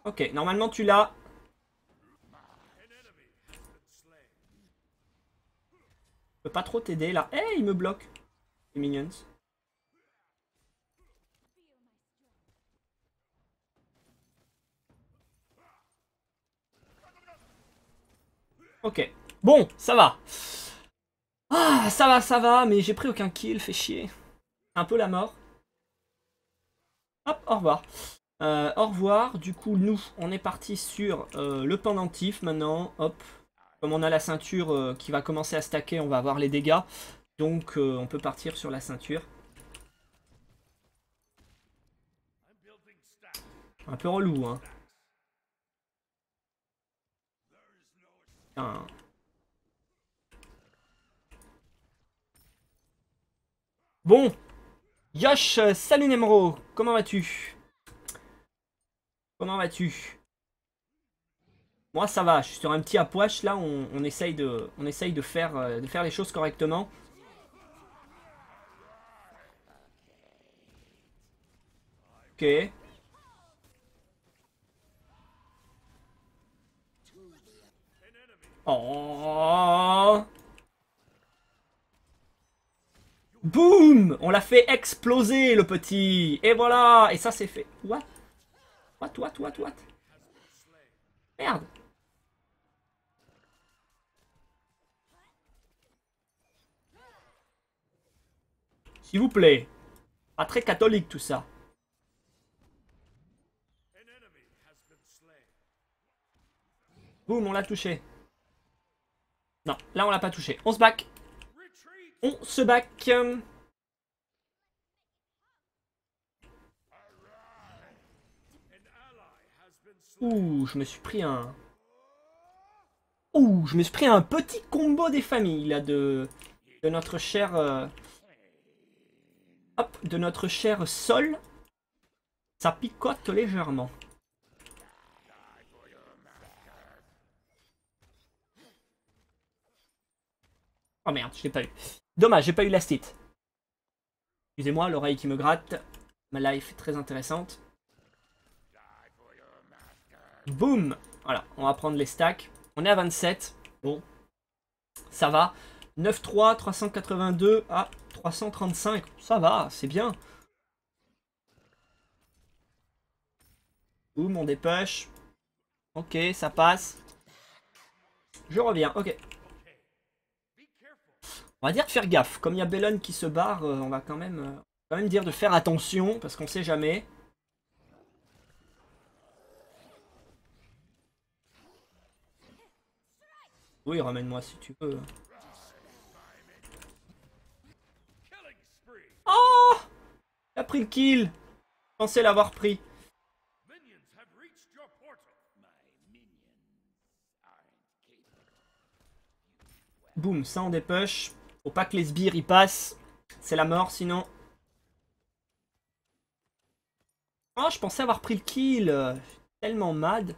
Ok, normalement tu l'as. Je peux pas trop t'aider là. Eh, il me bloque. Les minions. Ok. Bon, ça va. Ah, ça va, mais j'ai pris aucun kill, fait chier. Un peu la mort. Hop, au revoir. Au revoir. Du coup, nous, on est parti sur le pendentif maintenant. Hop. Comme on a la ceinture qui va commencer à stacker, on va avoir les dégâts. Donc, on peut partir sur la ceinture. Un peu relou, hein. Putain. Bon. Yosh, salut Nemro. Comment vas-tu? Comment vas-tu? Moi ça va, je suis sur un petit apouache là, on essaye de faire les choses correctement. Ok. Oh. Boum. On l'a fait exploser le petit. Et voilà. Et ça c'est fait. What? What? Merde. S'il vous plaît. Pas très catholique tout ça. Boum, on l'a touché. Non, là on l'a pas touché. On se back. On se back. Ouh, je me suis pris un... Ouh, je me suis pris un petit combo des familles là de notre cher... Hop, de notre cher Sol. Ça picote légèrement. Oh merde, je l'ai pas eu. Dommage, j'ai pas eu la stit. Excusez-moi, l'oreille qui me gratte. Ma life est très intéressante. Boum. Voilà, on va prendre les stacks. On est à 27. Bon, ça va. 9-3, 382 à 335. Ça va, c'est bien. Boum, on dépush. Ok, ça passe. Je reviens, ok. On va dire de faire gaffe. Comme il y a Bellon qui se barre, on va quand même dire de faire attention, parce qu'on sait jamais. Oui, ramène-moi si tu veux. Oh! Il a pris le kill. Je pensais l'avoir pris. Boum, ça on dépush. Faut pas que les sbires y passent. C'est la mort sinon. Oh, je pensais avoir pris le kill. Je suis tellement mad.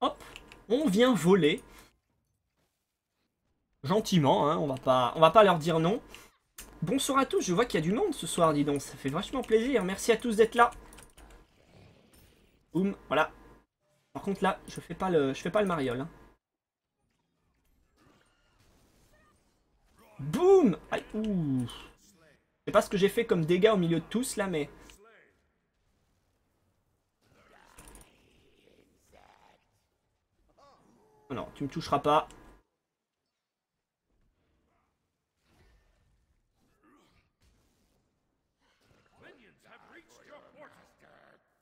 Hop, on vient voler. Gentiment, hein, on va pas leur dire non. Bonsoir à tous, je vois qu'il y a du monde ce soir, dis donc. Ça fait vachement plaisir. Merci à tous d'être là. Boum, voilà. Par contre là, je fais pas le mariole. Hein. Boum. Aïe, ouh. Je sais pas ce que j'ai fait comme dégâts au milieu de tous là, mais... Oh non, tu me toucheras pas.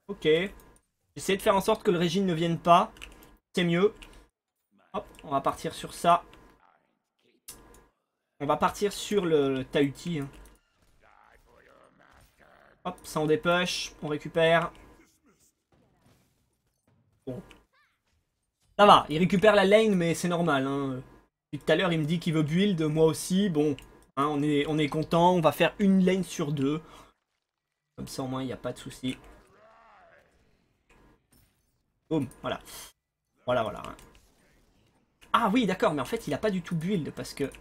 Ok. J'essaie de faire en sorte que le régime ne vienne pas. C'est mieux. Hop, on va partir sur ça. On va partir sur le Tahuti. Hein. Hop, ça on dépush, on récupère. Bon. Ça va, il récupère la lane, mais c'est normal. Hein. Depuis tout à l'heure, il me dit qu'il veut build, moi aussi. Bon, hein, on est content, on va faire une lane sur deux. Comme ça, au moins, il n'y a pas de souci. Boum, voilà. Voilà, voilà. Hein. Ah oui, d'accord, mais en fait, il a pas du tout build, parce que...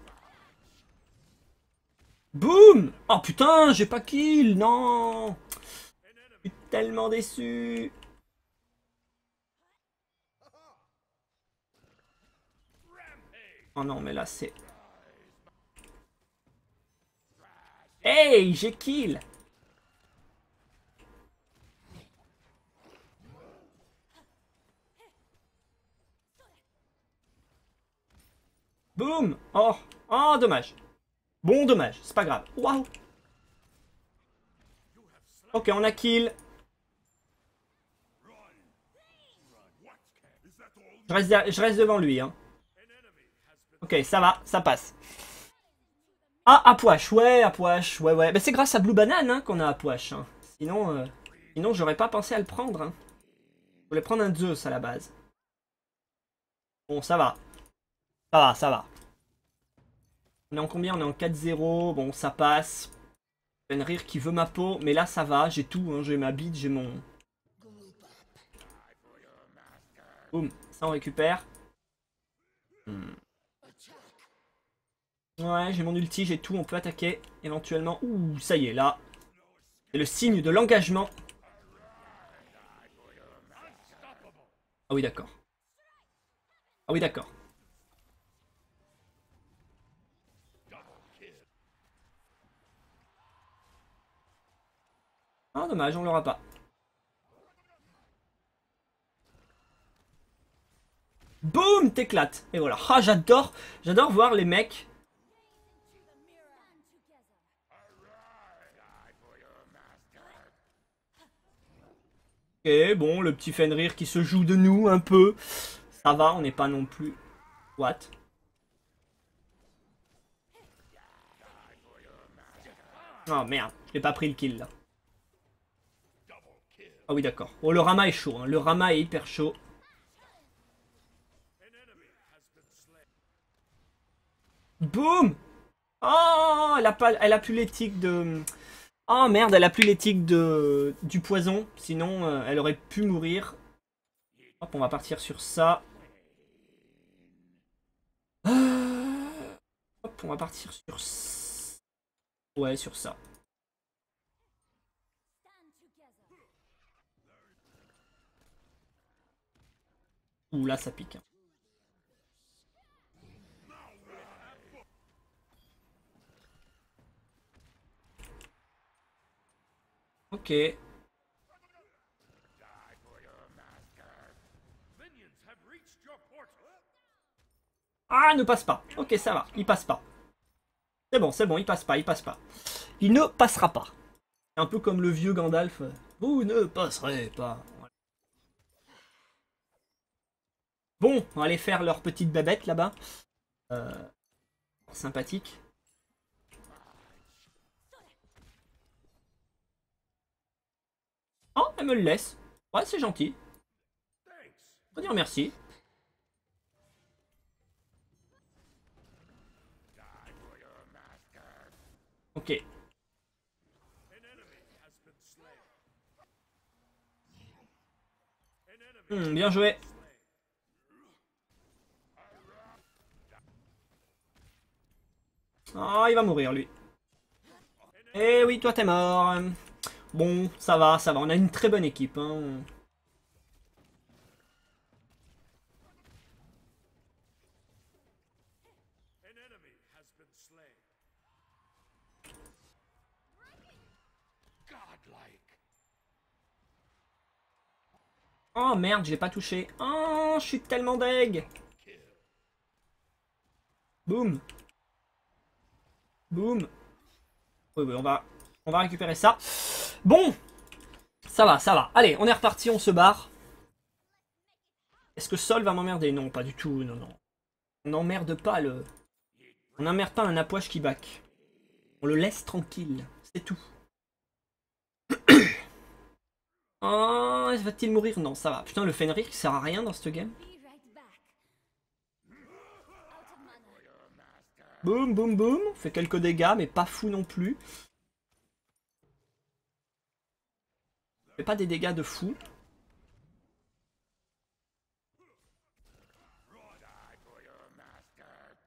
Boum. Oh putain, j'ai pas kill, non. Je suis tellement déçu. Oh non, mais là, c'est... Hey, j'ai kill. Boum. Oh, oh, dommage. Bon, dommage, c'est pas grave. Waouh. Ok, on a kill. Je reste devant lui. Hein. Ok, ça va, ça passe. Ah, Apuash, ouais, Apuash, ouais, ouais. Bah, c'est grâce à Blue Banane hein, qu'on a Apuash. Hein. Sinon j'aurais pas pensé à le prendre. Hein. Je voulais prendre un Zeus à la base. Bon, ça va. Ça va, ça va. On est en combien? On est en 4-0. Bon, ça passe. Fenrir qui veut ma peau, mais là ça va, j'ai tout. Hein. J'ai ma bite, j'ai mon... Boum, ça on récupère. Ouais, j'ai mon ulti, j'ai tout, on peut attaquer éventuellement. Ouh, ça y est, là. C'est le signe de l'engagement. Ah oui, d'accord. Ah oui, d'accord. Ah, dommage, on l'aura pas. Boum, t'éclates. Et voilà. Ah, j'adore voir les mecs. Ok, bon, le petit Fenrir qui se joue de nous un peu. Ça va, on n'est pas non plus... What? Oh merde, j'ai pas pris le kill là. Ah oui, d'accord. Oh, le Rama est chaud. Hein. Le Rama est hyper chaud. Boum! Oh, elle a plus l'éthique de... Oh merde, elle a plus l'éthique du poison. Sinon, elle aurait pu mourir. Hop, on va partir sur ça. Hop, on va partir sur... Ouais, sur ça. Ouh, là, ça pique. Hein. Ok. Ah, ne passe pas. Ok, ça va. Il passe pas. C'est bon, il passe pas, il passe pas. Il ne passera pas. Un peu comme le vieux Gandalf. Vous ne passerez pas. Voilà. Bon, on va aller faire leur petite babette là-bas. Euh, sympathique. Oh, elle me le laisse. Ouais, c'est gentil. Faut dire merci. Ok. Bien joué. Oh, il va mourir lui. Eh oui, toi t'es mort. Bon, ça va, ça va. On a une très bonne équipe. Hein. Oh merde, je l'ai pas touché. Oh, je suis tellement deg. Boum. Boum. Oui, oui, on va récupérer ça. Bon, ça va, ça va. Allez, on est reparti, on se barre. Est-ce que Sol va m'emmerder? Non, pas du tout, non, non. On n'emmerde pas le... On n'emmerde pas un Apouache qui back. On le laisse tranquille, c'est tout. Oh, va-t-il mourir? Non, ça va. Putain, le Fenrir qui sert à rien dans cette game. Boum, boum, boum. Fait quelques dégâts, mais pas fou non plus. Fait pas des dégâts de fou.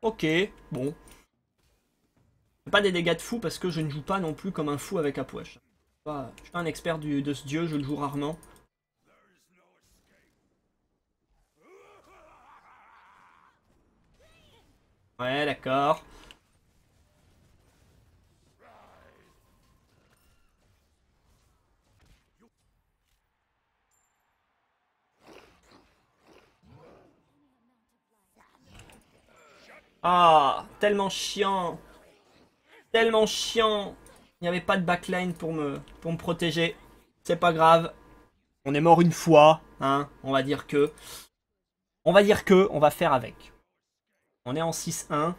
Ok, bon. Pas des dégâts de fou parce que je ne joue pas non plus comme un fou avec Apouache. Je suis pas un expert de ce dieu, je le joue rarement. Ouais, d'accord. Ah, tellement chiant. Tellement chiant. Il n'y avait pas de backline pour me protéger. C'est pas grave. On est mort une fois, hein. On va dire que. On va faire avec. On est en 6-1.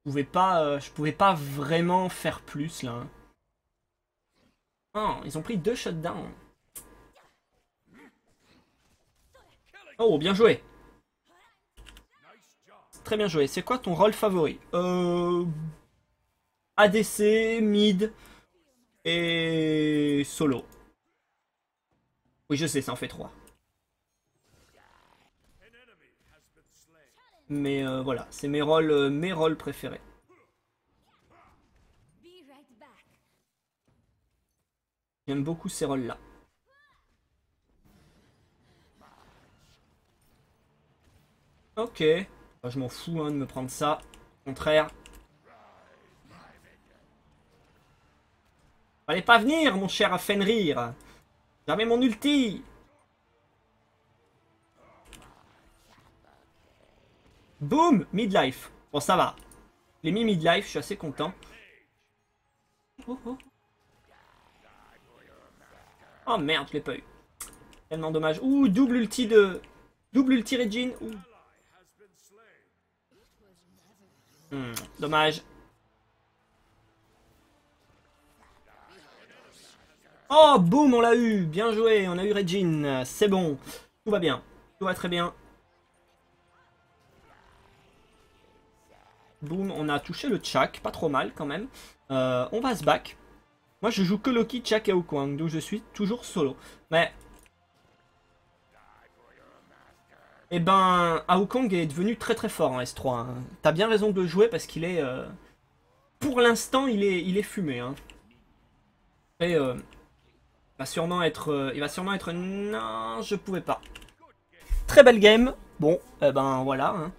Je pouvais pas vraiment faire plus là. Hein. Oh, ils ont pris 2 shutdowns. Oh, bien joué. Très bien joué. C'est quoi ton rôle favori? ADC, mid et solo. Oui, je sais, ça en fait 3. Mais voilà, c'est mes rôles préférés. J'aime beaucoup ces rôles-là. Ok. Bah, je m'en fous hein, de me prendre ça. Au contraire. Fallait pas venir, mon cher Fenrir. J'avais mon ulti. Boum, midlife. Bon, ça va. Les mis midlife, je suis assez content. Oh, oh. Oh merde, je l'ai pas eu. Tellement dommage. Ouh, double ulti de... Double ulti Regine. Ouh. Dommage. Oh, boum, on l'a eu. Bien joué, on a eu Regine. C'est bon. Tout va bien. Tout va très bien. Boum, on a touché le Chak. Pas trop mal quand même. On va se back. Moi, je joue que Loki, Chak et Wukong. Donc, je suis toujours solo. Mais... Eh ben, Wukong est devenu très très fort en S3. Hein. T'as bien raison de le jouer parce qu'il est... Pour l'instant, il est fumé. Hein. Et il va sûrement être... Non, je pouvais pas. Très belle game. Bon, eh ben voilà. Hein.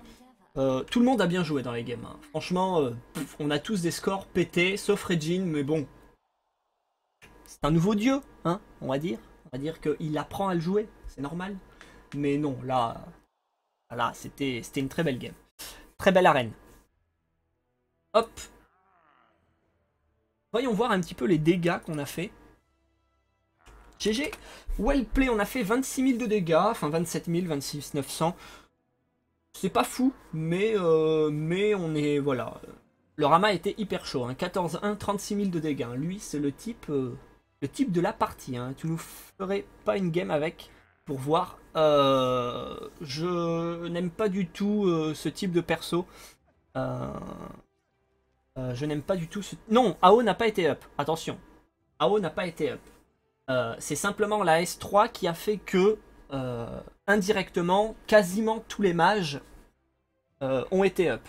Tout le monde a bien joué dans les games. Hein. Franchement, on a tous des scores pétés, sauf Regine, mais bon. C'est un nouveau dieu, hein, on va dire. On va dire qu'il apprend à le jouer, c'est normal. Mais non, là c'était une très belle game. Très belle arène. Hop. Voyons voir un petit peu les dégâts qu'on a fait. GG. Well play, on a fait 26 000 de dégâts, enfin 27 000, 26 900. C'est pas fou, mais on est... Voilà. Le Rama était hyper chaud, hein. 14-1, 36 000 de dégâts. Lui, c'est le type de la partie. Hein. Tu nous ferais pas une game avec pour voir. Je n'aime pas du tout ce type de perso. Je n'aime pas du tout ce... Non, AO n'a pas été up. Attention. AO n'a pas été up. C'est simplement la S3 qui a fait que, indirectement, quasiment tous les mages ont été up.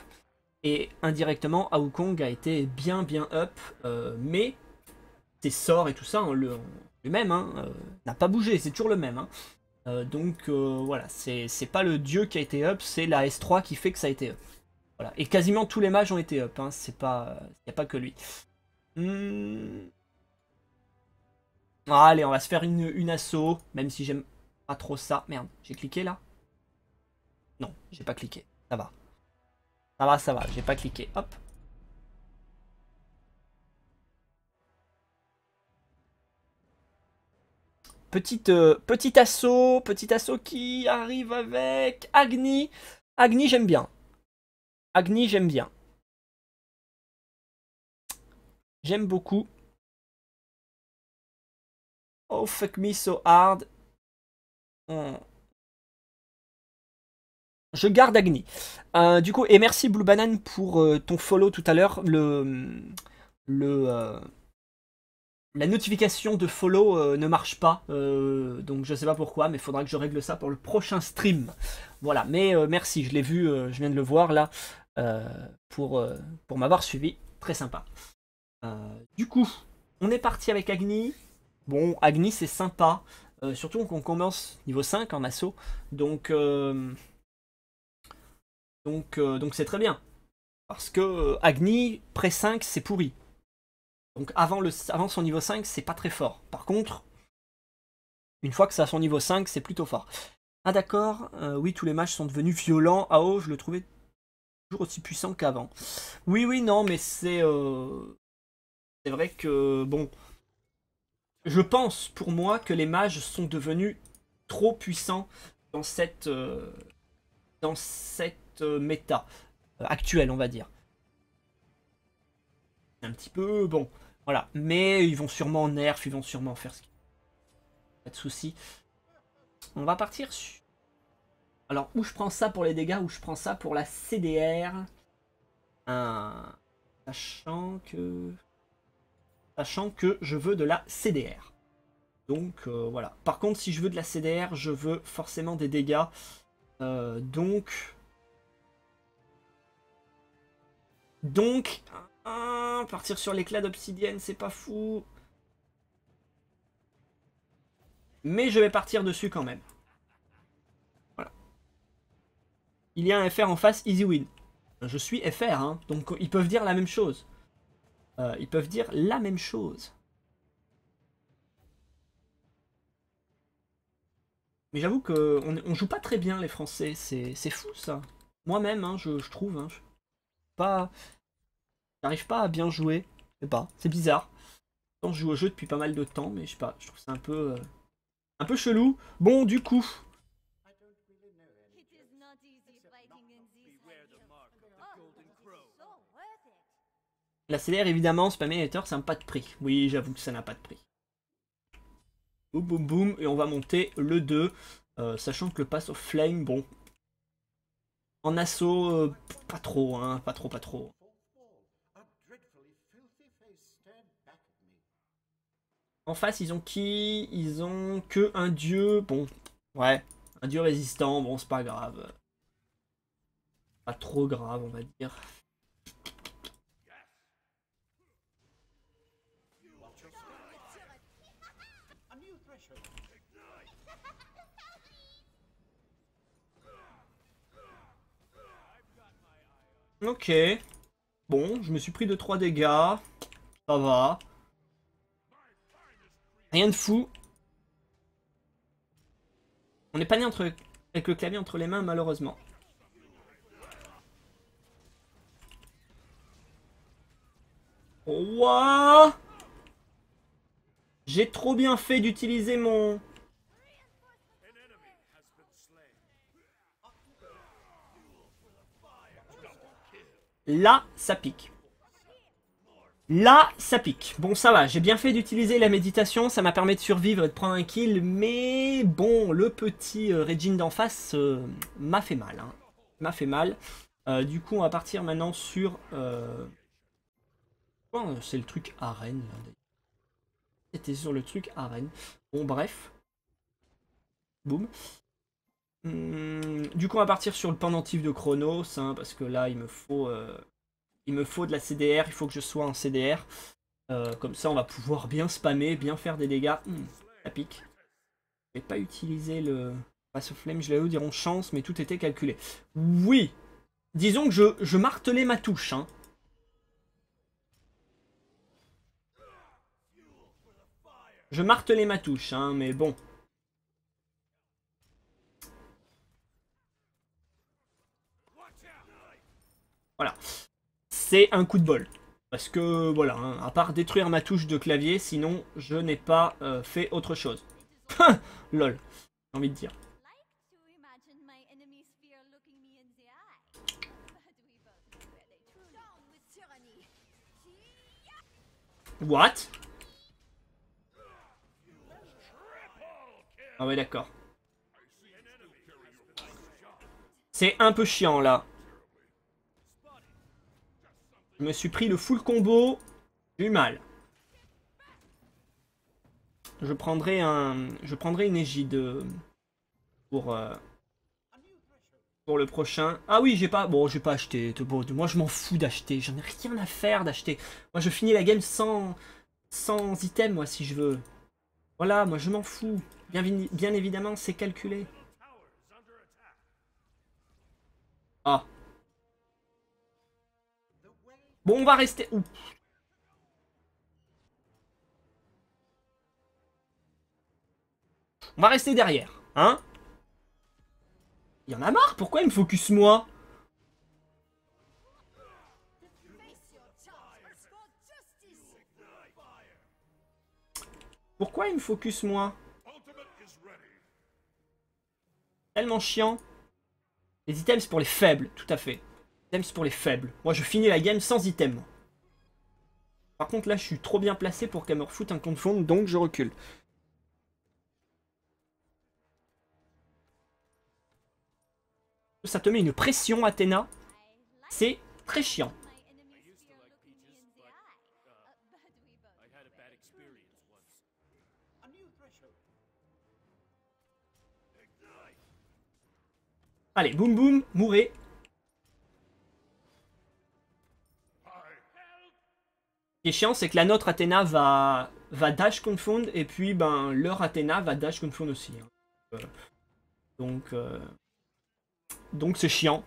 Et indirectement, Aokong a été bien up, mais ses sorts et tout ça, le même, hein, n'a pas bougé, c'est toujours le même. Hein. Donc voilà, c'est pas le dieu qui a été up, c'est la S3 qui fait que ça a été up. Voilà. Et quasiment tous les mages ont été up, hein. C'est pas, y a pas que lui. Ah, allez, on va se faire une asso, même si j'aime pas trop ça. Merde, j'ai cliqué là? Non, j'ai pas cliqué. Ça va. Ça va, j'ai pas cliqué. Hop. Petit assaut qui arrive avec Agni. Agni, j'aime bien. Agni, j'aime bien. J'aime beaucoup. Oh, fuck me so hard. Je garde Agni. Du coup, et merci Blue Banane pour ton follow tout à l'heure. La notification de follow ne marche pas. Donc je sais pas pourquoi, mais il faudra que je règle ça pour le prochain stream. Voilà, mais merci, je l'ai vu, je viens de le voir là, pour m'avoir suivi. Très sympa. Du coup, on est parti avec Agni. Bon, Agni c'est sympa. Surtout qu'on commence niveau 5 en assaut. Donc c'est très bien. Parce que Agni, pré 5, c'est pourri. Donc avant son niveau 5, c'est pas très fort. Par contre, une fois que ça a son niveau 5, c'est plutôt fort. Ah d'accord, oui, tous les matchs sont devenus violents. AO, je le trouvais toujours aussi puissant qu'avant. Oui, non, mais c'est vrai que, bon, je pense pour moi que les mages sont devenus trop puissants dans cette méta actuelle, on va dire. Un petit peu, bon, voilà. Mais ils vont sûrement nerf, ils vont sûrement faire ce qu'il faut. Pas de soucis. On va partir sur... Alors, où je prends ça pour les dégâts, où je prends ça pour la CDR. Sachant que je veux de la CDR. Donc, voilà. Par contre, si je veux de la CDR, je veux forcément des dégâts. Donc, partir sur l'éclat d'obsidienne, c'est pas fou. Mais je vais partir dessus quand même. Voilà. Il y a un FR en face, easy win. Je suis FR, hein, donc ils peuvent dire la même chose. Ils peuvent dire la même chose. Mais j'avoue qu'on joue pas très bien les Français, c'est fou ça. Moi-même, hein, je trouve, hein, j'arrive pas à bien jouer. Je sais pas, c'est bizarre. Je joue au jeu depuis pas mal de temps, mais je sais pas, je trouve ça un peu chelou. Bon, du coup, la CDR évidemment, spammer les haters, ça n'a pas de prix. Oui, j'avoue que ça n'a pas de prix. Boum boum boum, et on va monter le 2. Sachant que le pass of flame, bon. En assaut, pas trop, hein, pas trop. En face, ils ont qui? Ils ont que un dieu. Bon, ouais, un dieu résistant. Bon, c'est pas grave. Pas trop grave, on va dire. Ok. Bon, je me suis pris 2-3 dégâts. Ça va. Rien de fou. On n'est pas né avec le clavier entre les mains, malheureusement. Ouah! J'ai trop bien fait d'utiliser mon... Là, ça pique. Là, ça pique. Bon, ça va, j'ai bien fait d'utiliser la méditation, ça m'a permis de survivre et de prendre un kill, mais bon, le petit Regine d'en face m'a fait mal. Hein. M'a fait mal. Du coup, on va partir maintenant sur... Oh, c'est le truc arène, là. C'était sur le truc arène. Bon, bref. Boum. Du coup, on va partir sur le pendentif de Chronos, hein, parce que là, il me faut Il me faut de la CDR, il faut que je sois en CDR. Comme ça, on va pouvoir bien spammer, bien faire des dégâts. Ça pique. Je vais pas utiliser le passe flemme, je l'ai eu, diront chance, mais tout était calculé. Oui. Disons que je martelais ma touche. Hein. Je martelais ma touche, hein, mais bon. Voilà. C'est un coup de bol. Parce que, voilà, hein, à part détruire ma touche de clavier, sinon, je n'ai pas fait autre chose. Lol, j'ai envie de dire. What? Ah ouais, d'accord. C'est un peu chiant, là. Je me suis pris le full combo. J'ai eu mal. Je prendrai une égide pour le prochain. Ah oui, j'ai pas acheté. Moi, je m'en fous d'acheter. J'en ai rien à faire d'acheter. Moi, je finis la game sans item, moi, si je veux. Voilà, moi, je m'en fous. Bien évidemment, c'est calculé. Ah. Bon, on va rester... Ouh. On va rester derrière, hein? Il y en a marre, pourquoi il me focus moi? Pourquoi il me focus moi? Tellement chiant. Les items c'est pour les faibles, tout à fait. Les items c'est pour les faibles. Moi je finis la game sans item. Par contre là je suis trop bien placé pour qu'elle me refoute un confond, donc je recule. Ça te met une pression Athéna. C'est très chiant. Allez, boum boum, mourez. Ce qui est chiant, c'est que la nôtre Athéna va dash confond, et puis ben leur Athéna va dash confond aussi. Hein. Donc c'est chiant.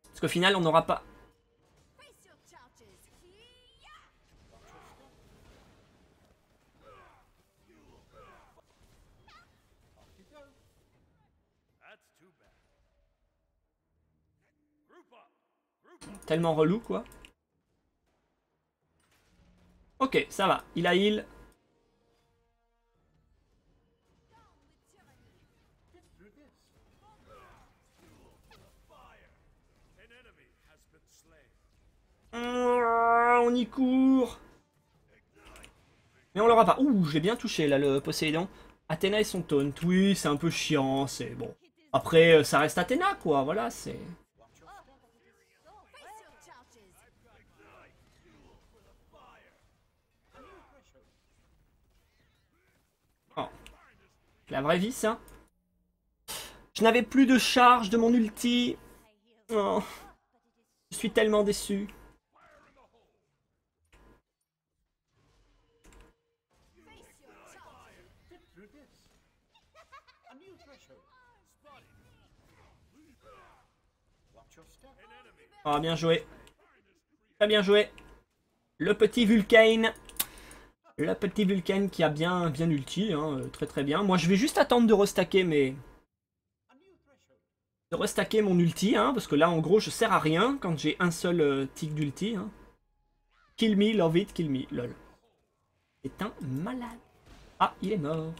Parce qu'au final, on n'aura pas... Tellement relou, quoi. Ok, ça va. Il a heal. On y court. Mais on l'aura pas. Ouh, j'ai bien touché, là, le Poséidon. Athéna et son taunt. Oui, c'est un peu chiant, c'est bon. Après, ça reste Athéna, quoi. Voilà, c'est... Oh. La vraie vie, ça. Je n'avais plus de charge de mon ulti. Oh. Je suis tellement déçu. Oh, bien joué. Très bien joué. Le petit Vulcain. Le petit Vulcain qui a bien ulti. Hein, très très bien. Moi, je vais juste attendre de restacker mes... De restacker mon ulti. Hein, parce que là, en gros, je sers à rien quand j'ai un seul tic d'ulti. Hein. Kill me, love it, kill me. Lol. C'est un malade. Ah, il est mort.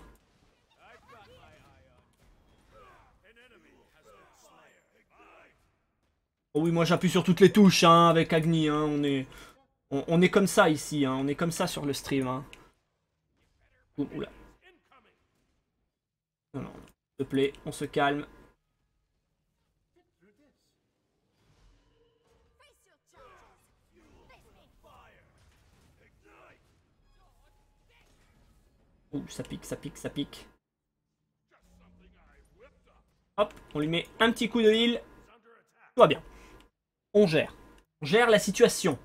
Oh oui, moi j'appuie sur toutes les touches hein, avec Agni. Hein, on est comme ça ici. Hein, on est comme ça sur le stream. Hein. Oula. Non, non, s'il te plaît, on se calme. Ouh, ça pique, ça pique, ça pique. Hop, on lui met un petit coup de heal. Tout va bien. On gère. On gère la situation.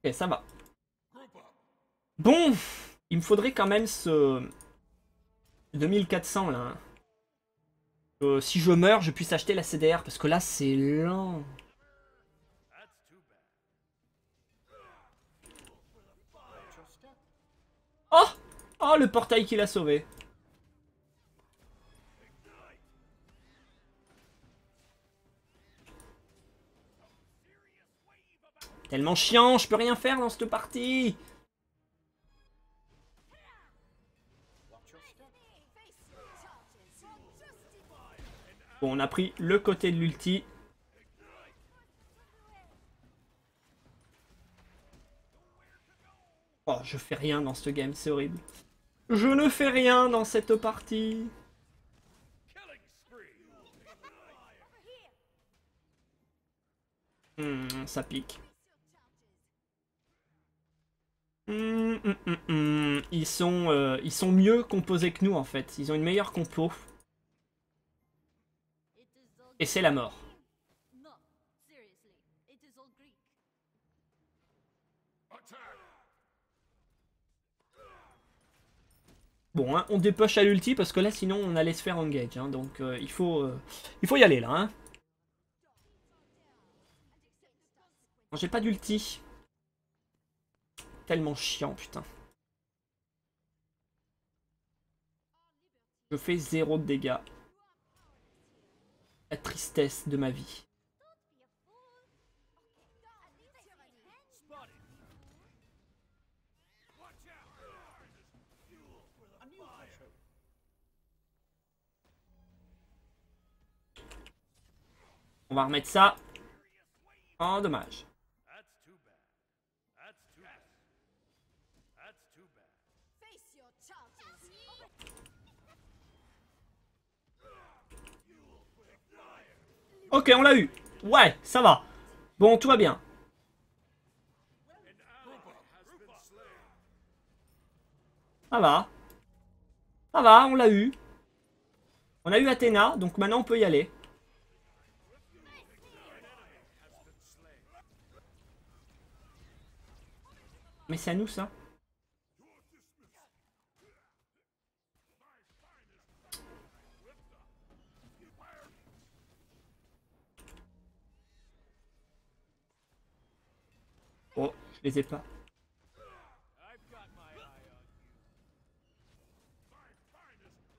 Ok, ça va. Bon, il me faudrait quand même ce 2400 là. Si je meurs, je puisse acheter la CDR parce que là c'est lent. Oh! Oh, le portail qui l'a sauvé. Tellement chiant, je peux rien faire dans cette partie. Bon, on a pris le côté de l'ulti. Oh, je fais rien dans ce game, c'est horrible. Je ne fais rien dans cette partie. Ça pique. Ils sont mieux composés que nous en fait. Ils ont une meilleure compo. Et c'est la mort. Bon, hein, on dépush à l'ulti parce que là sinon on allait se faire engage. Hein, donc il faut y aller là. Hein. J'ai pas d'ulti. Tellement chiant, putain. Je fais 0 de dégâts. La tristesse de ma vie. On va remettre ça. Oh, dommage. Ok, on l'a eu. Ouais, ça va. Bon, tout va bien. Ça va. Ça va, on l'a eu. On a eu Athéna, donc maintenant on peut y aller. Mais c'est à nous ça. Oh, je les ai pas.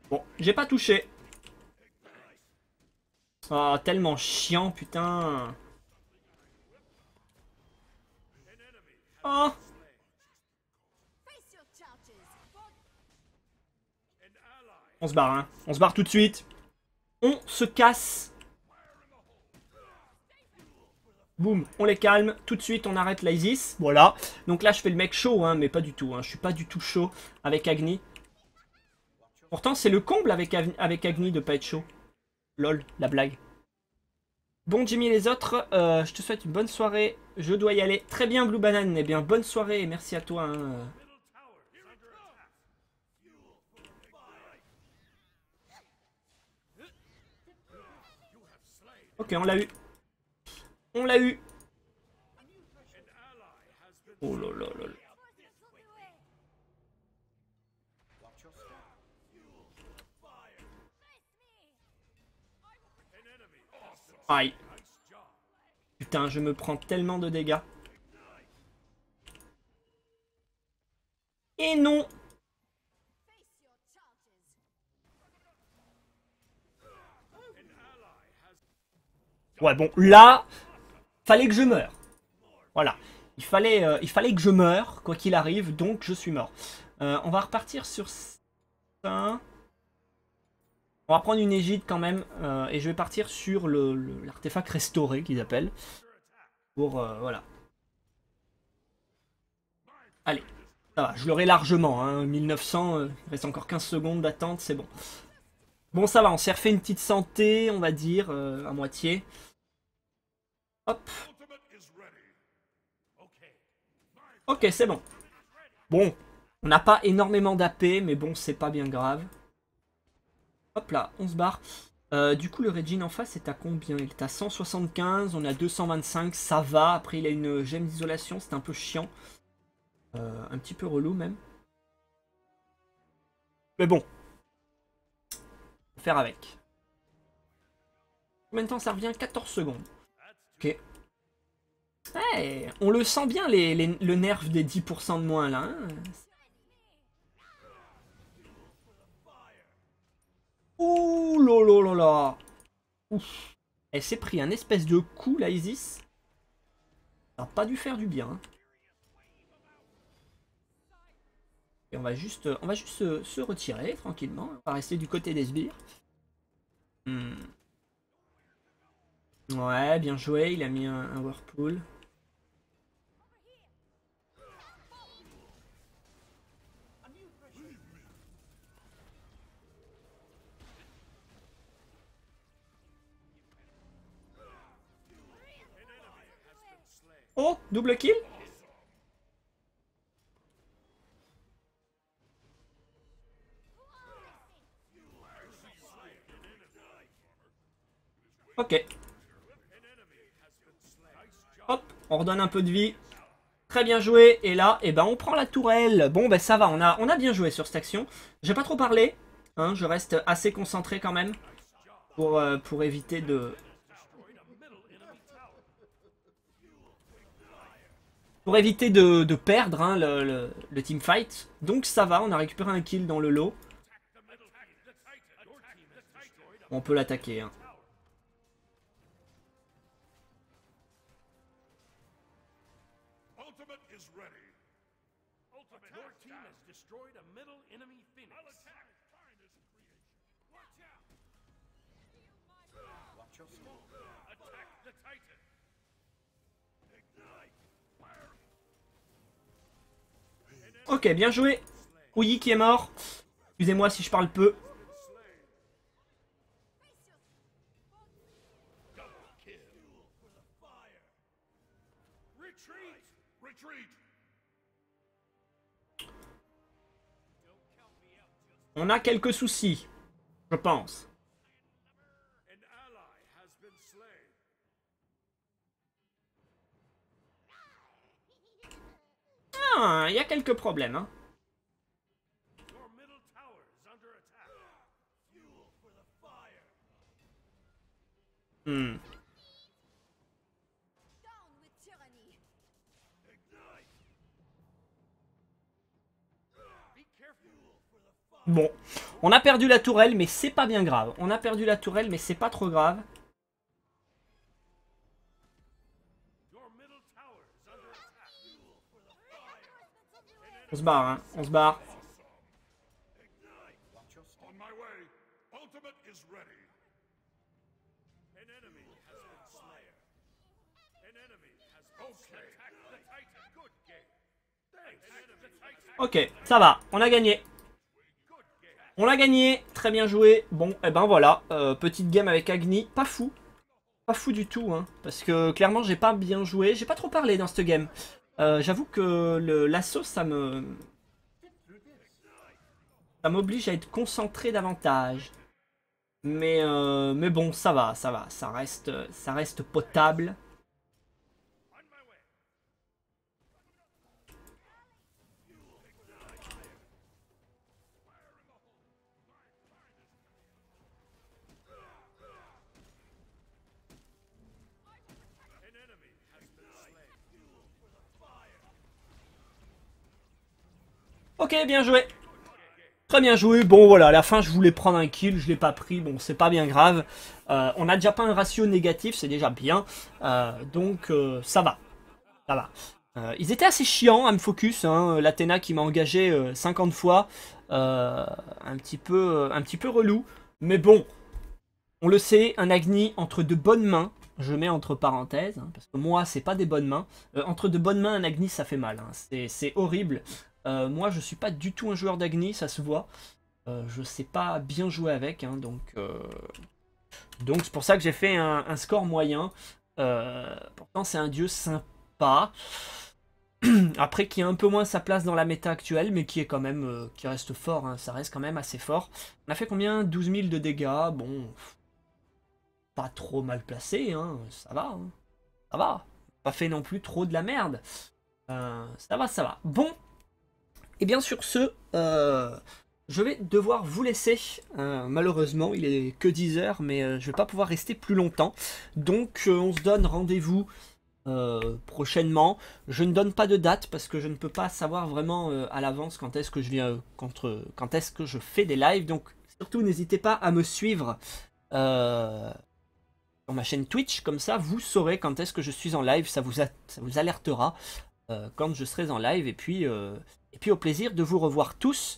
Bon, j'ai pas touché. Oh, tellement chiant, putain. Oh. On se barre, hein. On se barre tout de suite. On se casse. Boum, on les calme. Tout de suite, on arrête l'Isis. Voilà. Donc là, je fais le mec chaud, hein, mais pas du tout. Hein. Je suis pas du tout chaud avec Agni. Pourtant, c'est le comble avec Agni de pas être chaud. Lol, la blague. Bon, Jimmy et les autres, je te souhaite une bonne soirée. Je dois y aller. Très bien, Blue Banane. Eh bien, bonne soirée et merci à toi. Hein. Ok, on l'a eu. On l'a eu. Oh là là là là. Aïe. Putain, je me prends tellement de dégâts. Et non. Ouais, bon, là, fallait que je meure. Voilà. Il fallait que je meure, quoi qu'il arrive, donc je suis mort. On va repartir sur ça. On va prendre une égide quand même, et je vais partir sur l'artefact restauré qu'ils appellent. Pour, voilà. Allez, ça va, je l'aurai largement, hein, 1900, il reste encore 15 secondes d'attente, c'est bon. Bon, ça va, on s'est refait une petite santé, on va dire, à moitié. Hop. Ok, c'est bon. Bon, on n'a pas énormément d'AP, mais bon, c'est pas bien grave. Hop là, on se barre. Du coup, le Regine en face est à combien? Il est à 175, on est à 225, ça va. Après, il a une gemme d'isolation, c'est un peu chiant. Un petit peu relou même. Mais bon, faire avec. Combien de temps ça revient? 14 secondes. Ok. Ouais, on le sent bien le nerf des 10% de moins là. Hein. Ouh là là là. Ouf. Elle s'est pris un espèce de coup la Isis. Ça n'a pas dû faire du bien. Hein. Et on va juste se retirer tranquillement. On va rester du côté des sbires. Ouais, bien joué. Il a mis un whirlpool. Oh, double kill. Ok. Hop, on redonne un peu de vie. Très bien joué. Et là, eh ben, on prend la tourelle. Bon, ben ça va, on a bien joué sur cette action. J'ai pas trop parlé. Hein, je reste assez concentré quand même. Pour éviter de... Pour éviter de perdre hein, le teamfight. Donc ça va, on a récupéré un kill dans le lot. On peut l'attaquer. Hein. Ok, bien joué. Ouyi qui est mort. Excusez-moi si je parle peu. On a quelques soucis, je pense. Ah, il y a quelques problèmes. Hein. Hmm. Bon, on a perdu la tourelle, mais c'est pas bien grave. On a perdu la tourelle, mais c'est pas trop grave. On se barre, hein. On se barre. Ok, ça va. On a gagné. On l'a gagné. Très bien joué. Bon, et ben voilà. Petite game avec Agni. Pas fou. Pas fou du tout, hein. Parce que clairement, j'ai pas bien joué. J'ai pas trop parlé dans cette game. J'avoue que l'assaut, ça m'oblige à être concentré davantage. Mais bon, ça va, ça va. Ça reste potable. Ok, bien joué. Très bien joué. Bon, voilà, à la fin, je voulais prendre un kill. Je l'ai pas pris. Bon, c'est pas bien grave. On a déjà pas un ratio négatif. C'est déjà bien. Donc, ça va. Ça va. Ils étaient assez chiants à me focus. Hein. L'Athéna qui m'a engagé 50 fois. Un petit peu relou. Mais bon, on le sait, un Agni entre de bonnes mains. Je mets entre parenthèses, hein, parce que moi, c'est pas des bonnes mains. Entre de bonnes mains, un Agni, ça fait mal. Hein. C'est horrible. Moi, je suis pas du tout un joueur d'Agni, ça se voit. Je sais pas bien jouer avec, hein, donc c'est pour ça que j'ai fait un score moyen. Pourtant, c'est un dieu sympa. Après, qui a un peu moins sa place dans la méta actuelle, mais qui est quand même, qui reste fort. Hein, ça reste quand même assez fort. On a fait combien? 12 000 de dégâts. Bon, pas trop mal placé, hein, ça va, hein, ça va. Pas fait non plus trop de la merde. Ça va, ça va. Bon, et bien sur ce, je vais devoir vous laisser. Malheureusement, il est que 10 heures, mais je vais pas pouvoir rester plus longtemps. Donc on se donne rendez-vous prochainement. Je ne donne pas de date parce que je ne peux pas savoir vraiment à l'avance quand est-ce que je viens, quand est-ce que je fais des lives. Donc surtout n'hésitez pas à me suivre sur ma chaîne Twitch, comme ça vous saurez quand est-ce que je suis en live, ça vous alertera quand je serai en live. Et puis au plaisir de vous revoir tous.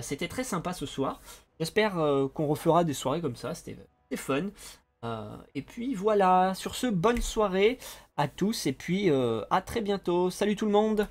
C'était très sympa ce soir. J'espère qu'on refera des soirées comme ça, c'était fun. Et puis voilà, sur ce, bonne soirée à tous et puis à très bientôt. Salut tout le monde!